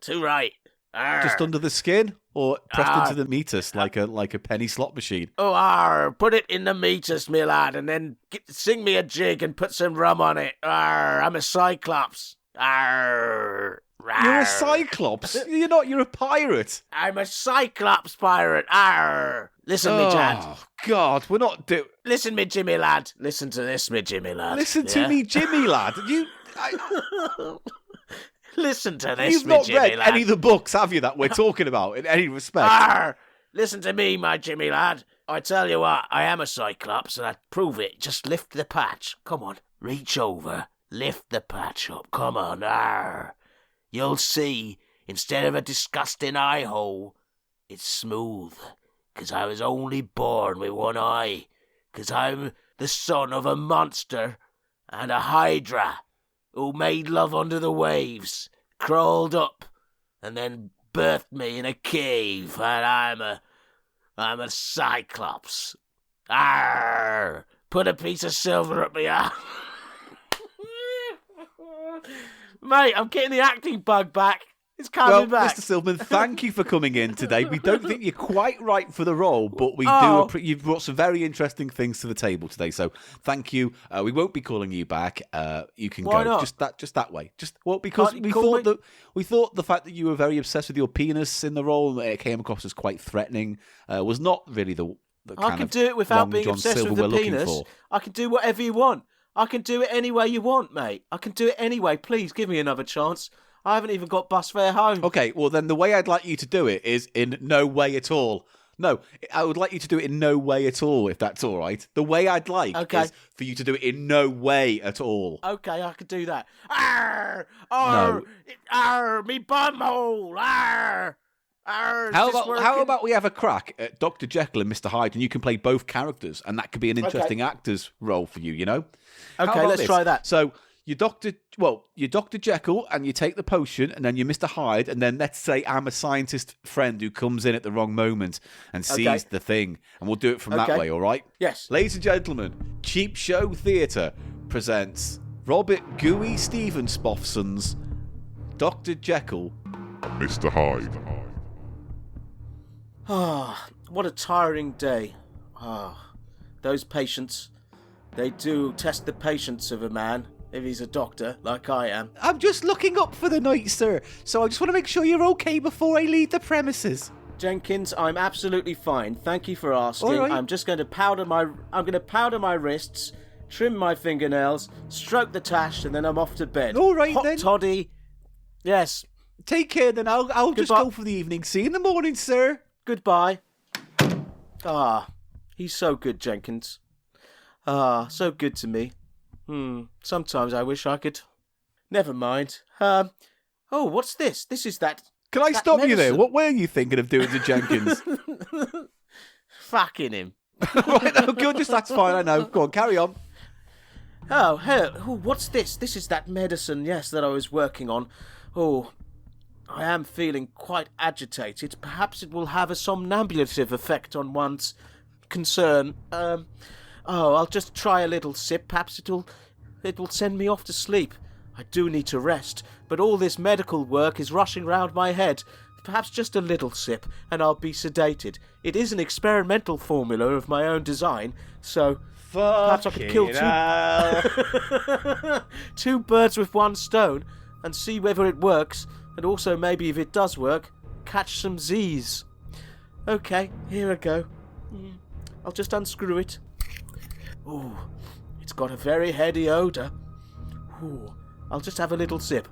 too right. Just under the skin, or pressed into the meatus like a penny slot machine. Oh, put it in the meatus, me lad, and then sing me a jig and put some rum on it. I'm a cyclops. You're a cyclops? You're not, you're a pirate. I'm a cyclops pirate. Listen, me lad. Oh, God, we're not Listen, me Jimmy lad. Listen to this, me Jimmy lad. Listen to me, Jimmy lad. Listen to this, You've me not Jimmy read lad. any of the books, have you, that we're talking about in any respect? Listen to me, my Jimmy lad. I tell you what, I am a cyclops, and I prove it. Just lift the patch. Come on, reach over. Lift the patch up. Come on, You'll see, instead of a disgusting eye hole, it's smooth. 'Cause I was only born with one eye. 'Cause I'm the son of a monster and a hydra who made love under the waves, crawled up, and then birthed me in a cave. And I'm a cyclops. Put a piece of silver up my ass. Mate, I'm getting the acting bug back. It's coming back. Mr. Silverman, thank you for coming in today. We don't think you're quite right for the role, but we you've brought some very interesting things to the table today. So thank you. We won't be calling you back. You can Why go not? just that way. Because we thought the fact that you were very obsessed with your penis in the role, and it came across as quite threatening, was not really the kind I can of do it without Long being John obsessed Silver with the we're looking penis. for. I can do whatever you want. I can do it any way you want, mate. I can do it anyway. Please give me another chance. I haven't even got bus fare home. Okay, well then the way I'd like you to do it is in no way at all. No, I would like you to do it in no way at all, if that's all right. The way I'd like Okay. is for you to do it in no way at all. Okay, I could do that. Arr! Arr! No. Arr! Me bumhole! Arr! Arr! Is How this about working? we have a crack at Dr. Jekyll and Mr. Hyde, and you can play both characters, and that could be an interesting actor's role for you, you know? How Okay, about let's this? try that. So you're Dr. Jekyll, and you take the potion, and then you're Mr. Hyde, and then let's say I'm a scientist friend who comes in at the wrong moment and sees the thing, and we'll do it from that Okay. way, all right? Yes. Ladies and gentlemen, Cheap Show Theatre presents Robert Gooey Stevenspoffson's Dr. Jekyll. Mr. Hyde. Ah, what a tiring day. Ah, those patients. They do test the patience of a man, if he's a doctor, like I am. I'm just looking up for the night, sir, so I just want to make sure you're okay before I leave the premises. Jenkins, I'm absolutely fine. Thank you for asking. All right. I'm just going to powder my wrists, trim my fingernails, stroke the tash, and then I'm off to bed. All right, Hot then. toddy. Yes. Take care, then. I'll just Goodbye. go for the evening. See you in the morning, sir. Goodbye. Ah, he's so good, Jenkins. Ah, so good to me. Sometimes I wish I could. Never mind. Oh, what's this? This is that. Can I That stop you there? medicine. What were you thinking of doing to Jenkins? Fucking him. Right, no, good. That's fine. I know. Go on, carry on. Oh, hey, what's this? This is that medicine, yes, that I was working on. Oh, I am feeling quite agitated. Perhaps it will have a somnambulative effect on one's concern. I'll just try a little sip. Perhaps it will send me off to sleep. I do need to rest, but all this medical work is rushing round my head. Perhaps just a little sip, and I'll be sedated. It is an experimental formula of my own design, so perhaps I could kill two birds with one stone and see whether it works, and also maybe if it does work, catch some Z's. Okay, here I go. I'll just unscrew it. Ooh, it's got a very heady odour. Ooh, I'll just have a little sip.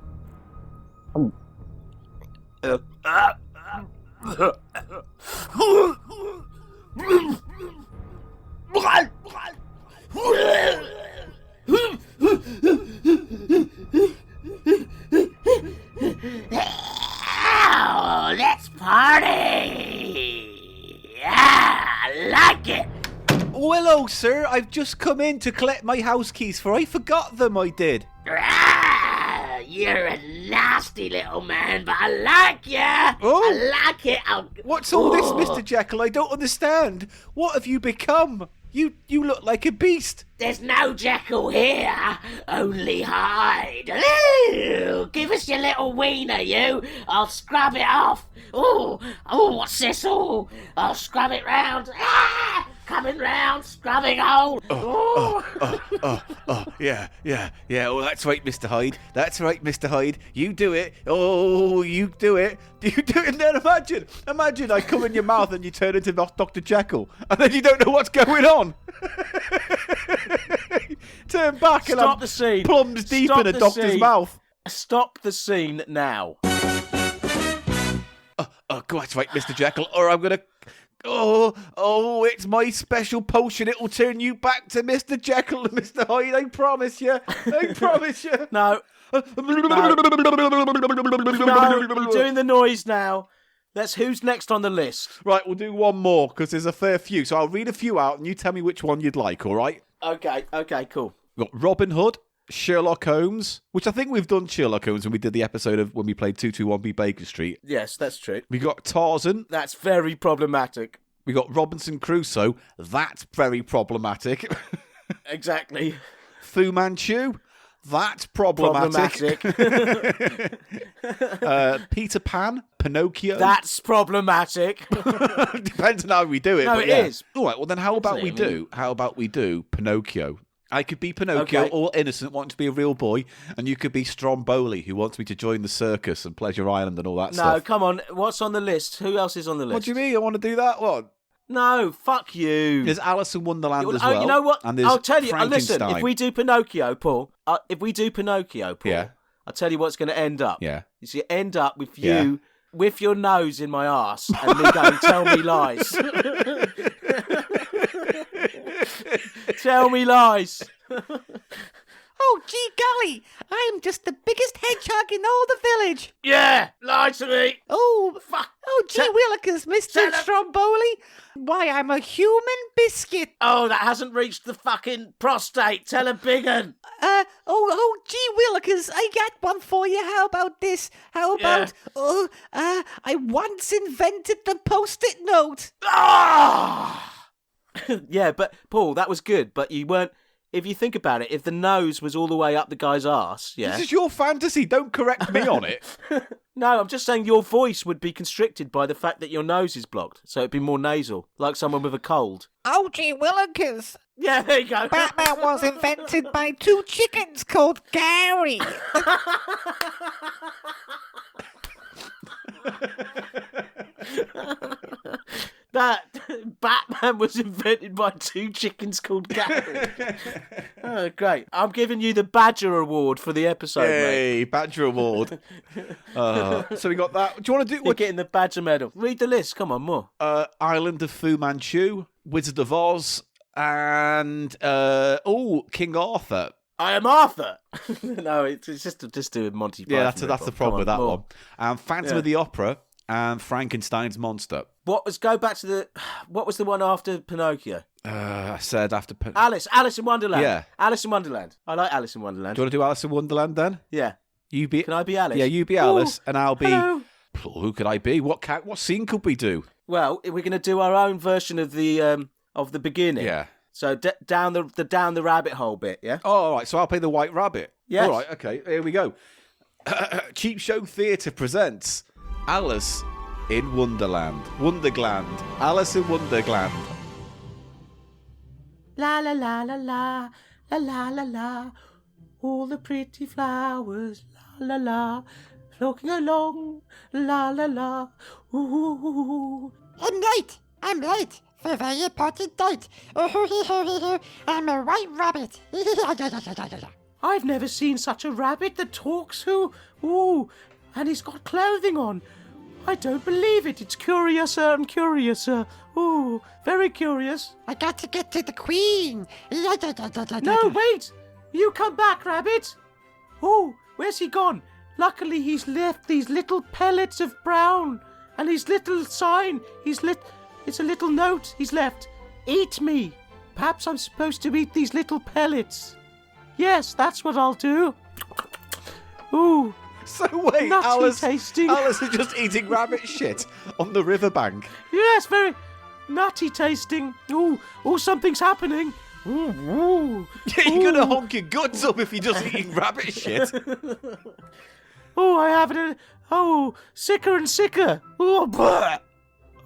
Oh, let's party! I like it! Oh, hello, sir. I've just come in to collect my house keys, for I forgot them, I did. You're a nasty little man, but I like ya! Oh. I like it! What's all this, Mr. Jekyll? I don't understand. What have you become? You look like a beast. There's no Jekyll here, only Hyde. Ooh, give us your little wiener, you. I'll scrub it off. Ooh, what's this? Ooh, I'll scrub it round. Ah, coming round, scrubbing hole. Yeah. Oh, that's right, Mr. Hyde. That's right, Mr. Hyde. You do it. Oh, you do it. You do it, and then imagine I come in your mouth and you turn into Dr. Jekyll, and then you don't know what's going on. Turn back and Stop I'm the scene. plums deep Stop in a the doctor's scene. mouth. Stop the scene now. Go, that's right, Mr. Jekyll, or I'm gonna... Oh, it's my special potion. It'll turn you back to Mr. Jekyll and Mr. Hyde. I promise you. I promise you. No. No, you're doing the noise now. Who's next on the list? Right, we'll do one more, because there's a fair few. So I'll read a few out, and you tell me which one you'd like, all right? Okay, cool. We've got Robin Hood, Sherlock Holmes, which I think we've done Sherlock Holmes when we did the episode of when we played 221B Baker Street. Yes, that's true. We got Tarzan. That's very problematic. We got Robinson Crusoe. That's very problematic. Exactly. Fu Manchu. That's problematic. Peter Pan, Pinocchio. That's problematic. Depends on how we do it. No, but it yeah. is. All right. Well, then how about Isn't we it? do? How about we do Pinocchio? I could be Pinocchio, Okay. all innocent, wanting to be a real boy, and you could be Stromboli, who wants me to join the circus and Pleasure Island and all that No, stuff. come on. What's on the list? Who else is on the list? What do you mean? I want to do that one. No, fuck you. There's Alice in Wonderland as well. You know what? And there's I'll tell you. Listen, Frankenstein. if we do Pinocchio, Paul. Yeah. I'll tell you what's going to end up. Yeah. You see, end up with Yeah. you with your nose in my arse and me going, tell me lies. Tell me lies. Oh, gee golly, I'm just the biggest hedgehog in all the village. Yeah, lie to me. Oh, Fuck. oh, gee willikers, Mr. Stromboli. Why, I'm a human biscuit. Oh, that hasn't reached the fucking prostate. Tell a big un. Oh, gee willikers, I got one for you. How about this? How about, I once invented the Post-it note. Ah! Yeah, but, Paul, that was good, but you weren't... If you think about it, if the nose was all the way up the guy's arse, yeah. This is your fantasy. Don't correct me on it. No, I'm just saying your voice would be constricted by the fact that your nose is blocked, so it'd be more nasal, like someone with a cold. Oh, gee willikers. Yeah, there you go. Batman was invented by 2 chickens called Gary. That Batman was invented by 2 chickens called Gary. Oh, great. I'm giving you the Badger Award for the episode, mate. Hey, Badger Award. So we got that. Do you want to do... You're getting the Badger Medal. Read the list. Come on, more. Island of Fu Manchu, Wizard of Oz, and King Arthur. I am Arthur. No, it's just a Monty Python. Yeah, that's the problem with that more. one. And Phantom of the Opera and Frankenstein's Monster. What was the one after Pinocchio? I said after... Alice in Wonderland. Yeah. Alice in Wonderland. I like Alice in Wonderland. Do you want to do Alice in Wonderland then? Yeah. Can I be Alice? Yeah, you be Alice, and I'll be... Hello. Who could I be? What scene could we do? Well, we're going to do our own version of the beginning. Yeah. So down the rabbit hole bit, yeah? Oh, all right, so I'll play the White Rabbit. Yes. All right, okay, here we go. Cheap Show Theatre presents Alice in Wonderland. Wondergland. Alice in Wondergland. La la la la la, la la la la, all the pretty flowers, la la la, walking along, la la la, ooh. I'm late for a very important date. I'm a white rabbit. I've never seen such a rabbit that talks, ooh, and he's got clothing on. I don't believe it. It's curiouser and curiouser. Ooh, very curious. I got to get to the queen. No, wait! You come back, rabbit! Oh, where's he gone? Luckily, he's left these little pellets of brown. And his little sign, it's a little note he's left. Eat me. Perhaps I'm supposed to eat these little pellets. Yes, that's what I'll do. Ooh. So wait, Nutty tasting. Alice is just eating rabbit shit on the riverbank. Yes, very nutty tasting. Ooh, something's happening. Ooh. You're going to honk your guts up if you're just eating rabbit shit. Oh, I have it. Oh, sicker and sicker. Oh, bleh.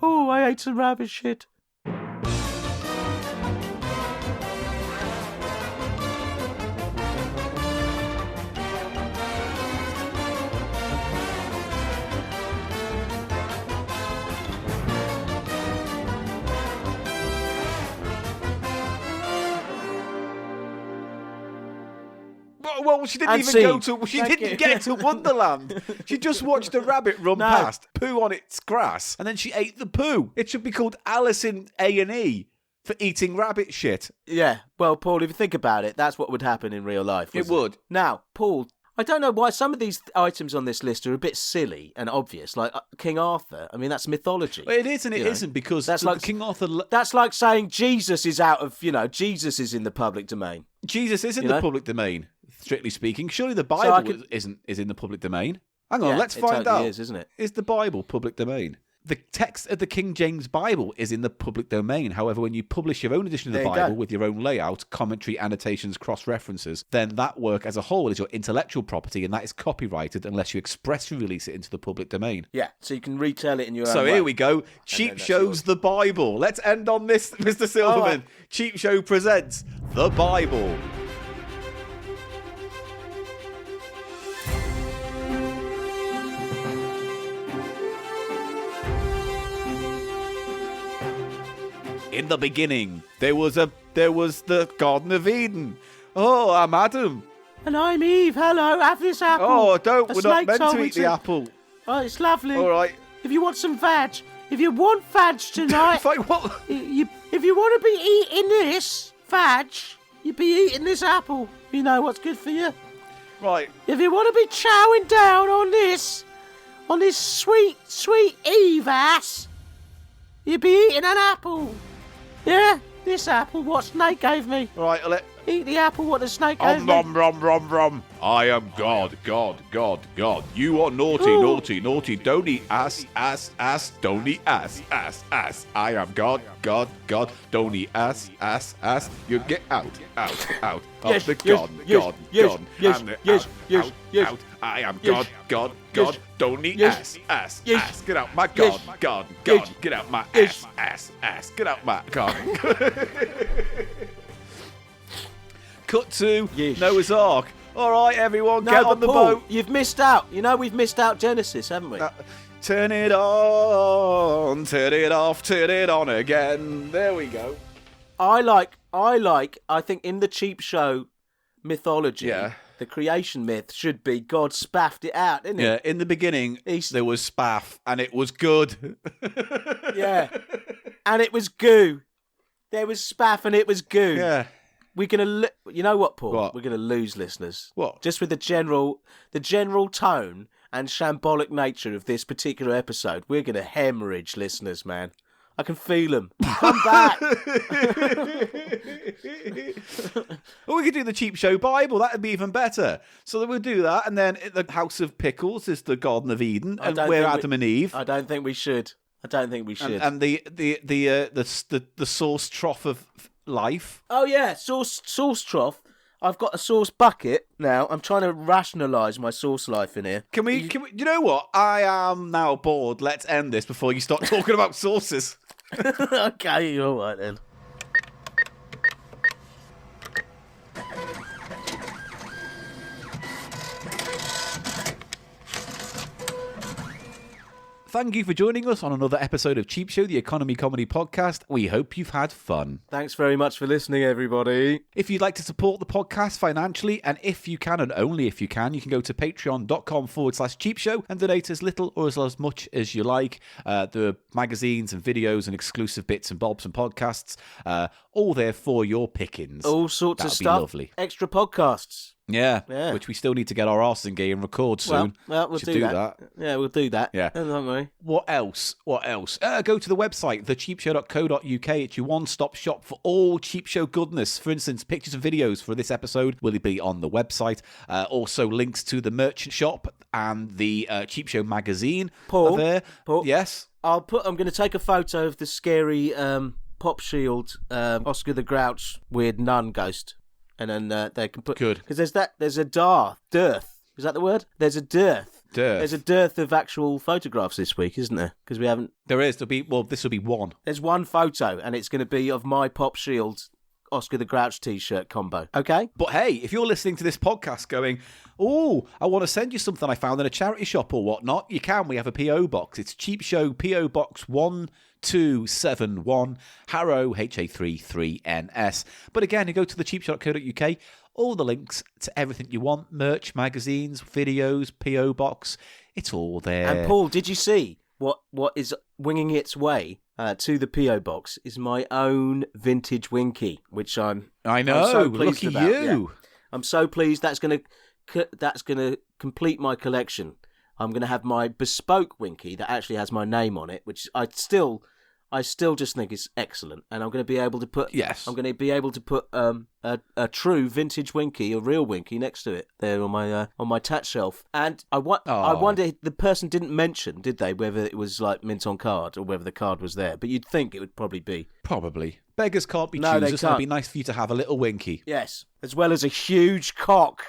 Oh, I ate some rabbit shit. Well, she didn't even get to Wonderland. She just watched a rabbit run past, poo on its grass, and then she ate the poo. It should be called Alice in A&E for eating rabbit shit. Yeah, well, Paul, if you think about it, that's what would happen in real life. It would. Now, Paul, I don't know why some of these items on this list are a bit silly and obvious, like King Arthur. I mean, that's mythology. Well, it is and it isn't, because that's like King Arthur... That's like saying Jesus is out of, Jesus is in the public domain. Jesus is in the public domain, strictly speaking. Surely the Bible is in the public domain. Hang on, let's find out. It is, isn't it? Is the Bible public domain? The text of the King James Bible is in the public domain. However, when you publish your own edition of the Bible with your own layout, commentary, annotations, cross-references, then that work as a whole is your intellectual property, and that is copyrighted unless you expressly release it into the public domain. Yeah, so you can retell it in your own way. So here we go. Cheap Show's The Bible. Let's end on this, Mr. Silverman. Cheap Show presents The Bible. In the beginning, there was the Garden of Eden. Oh, I'm Adam. And I'm Eve. Hello, have this apple. Oh, we're not meant to eat the apple. Oh, it's lovely. All right. If you want some veg, if you want veg tonight, If I want... if you want to be eating this veg, you be eating this apple. You know what's good for you. Right. If you want to be chowing down on this sweet, sweet Eve ass, you be eating an apple. Yeah, this apple what Snake gave me. All right, Eat the apple what the snake gave me. Rom. I am God. You are naughty. Don't eat ass. Don't eat ass. I am God. Don't eat ass. You get out. Yes, Of the yes, God. yes, yes, yes, And the yes, out. yes. I am Yes, God. yes, Don't eat yes, ass. yes, Get out my yes, God. yes, Get out my yes. ass. Get out my God. Cut to Yes. Noah's Ark. All right, everyone, No, get but on the Paul, boat. you've missed out. You know we've missed out Genesis, haven't we? Turn it on, turn it off, turn it on again. There we go. I think in the Cheap Show mythology, Yeah. the creation myth should be God spaffed it out, didn't Yeah, in the beginning, He's- there was spaff, and it was good. it? Yeah. And it was goo. There was spaff and it was goo. Yeah. We're gonna, you know what, Paul? What? We're gonna lose listeners. What? Just with the general tone and shambolic nature of this particular episode, we're gonna hemorrhage listeners, man. I can feel them. Come back. Well, we could do the Cheap Show Bible. That'd be even better. So we'll do that, and then the House of Pickles is the Garden of Eden, I and don't we're think Adam and Eve. I don't think we should. And the sauce trough of life. Oh yeah, sauce trough. I've got a sauce bucket now. I'm trying to rationalise my sauce life in here. Can we? You know what? I am now bored. Let's end this before you start talking about sauces. Okay, you're all right then. Thank you for joining us on another episode of Cheap Show, the economy comedy podcast. We hope you've had fun. Thanks very much for listening, everybody. If you'd like to support the podcast financially, and if you can, and only if you can go to patreon.com/cheap show and donate as little or as much as you like. There are magazines and videos and exclusive bits and bobs and podcasts, all there for your pickings. All sorts of That'd be stuff. lovely. Extra podcasts. Yeah, which we still need to get our arses in gear and record soon. Well, we'll Should do that. Yeah, we'll do that. Yeah. Don't worry. What else? Go to the website, thecheapshow.co.uk. It's your one-stop shop for all Cheap Show goodness. For instance, pictures and videos for this episode will be on the website. Also, links to the merchant shop and the Cheap Show magazine Paul, are there. Paul, Yes? I'm going to take a photo of the scary Pop Shield Oscar the Grouch weird nun ghost. And then they can put... Good. Because there's a dearth. Is that the word? There's a dearth. There's a dearth of actual photographs this week, isn't there? Because we haven't... There is. This will be one. There's one photo, and it's going to be of my Pop Shield Oscar the Grouch t-shirt combo. Okay? But hey, if you're listening to this podcast going, oh, I want to send you something I found in a charity shop or whatnot, you can. We have a P.O. box. It's Cheap Show P.O. Box 1271, Harrow, HA33NS. But again, you go to thecheapshop.co.uk, all the links to everything you want, merch, magazines, videos, P.O. box, it's all there. And Paul, did you see what is winging its way to the P.O. box is my own vintage Winky, which I know, so pleased look at about. you. Yeah. I'm so pleased. That's gonna complete my collection. I'm gonna have my bespoke Winky that actually has my name on it, which I still just think is excellent. And I'm gonna be able to put a true vintage Winky, a real Winky, next to it there on my tat shelf. And I wonder, the person didn't mention, did they, whether it was like mint on card or whether the card was there? But you'd think it would probably be. Probably. Beggars can't be No, they choosers. So it'd be nice for you to have a little Winky. Yes, as well as a huge cock.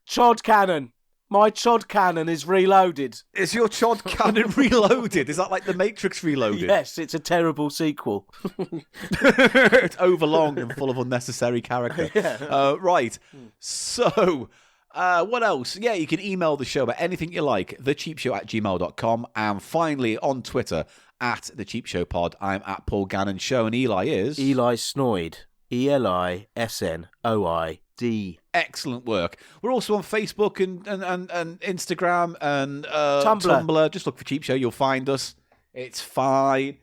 Chod cannon. My chod cannon is reloaded. Is your chod cannon reloaded? Is that like the Matrix Reloaded? Yes, it's a terrible sequel. It's overlong and full of unnecessary character. Yeah. Right. So, what else? Yeah, you can email the show about anything you like, thecheapshow@gmail.com. And finally, on Twitter, @thecheapshowpod. I'm at Paul Gannon Show, and Eli is... Eli Snoid. ELISNOID. Excellent work. We're also on Facebook and Instagram and Tumblr. Just look for Cheap Show. You'll find us. It's fine.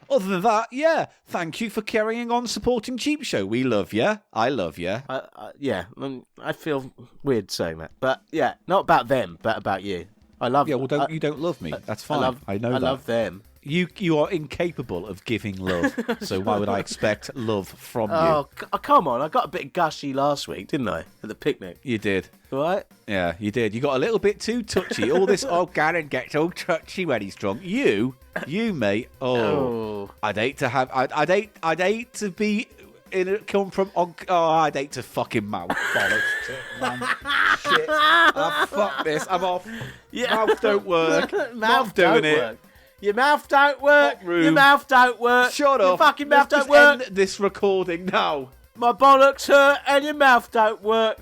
Other than that, yeah, thank you for carrying on supporting Cheap Show. We love you. I love you. I feel weird saying that. But yeah, not about them, but about you. I love you. Yeah, well, you don't love me. That's fine. I know that. I love them. You are incapable of giving love, so why would I expect love from you? Oh, come on. I got a bit gushy last week, didn't I? At the picnic. You did. Right? Yeah, you did. You got a little bit too touchy. All this, Garen gets all touchy when he's drunk. You, mate. I'd hate to have. I'd hate to be come from. I'd hate to fucking mouth bollocks, man. Shit. Fuck this. I'm off. Yeah. Mouth don't work. Mouth doing don't it. Work. Your mouth don't work. Your mouth don't work. Shut up. Your fucking mouth don't work. End this recording now. My bollocks hurt and your mouth don't work.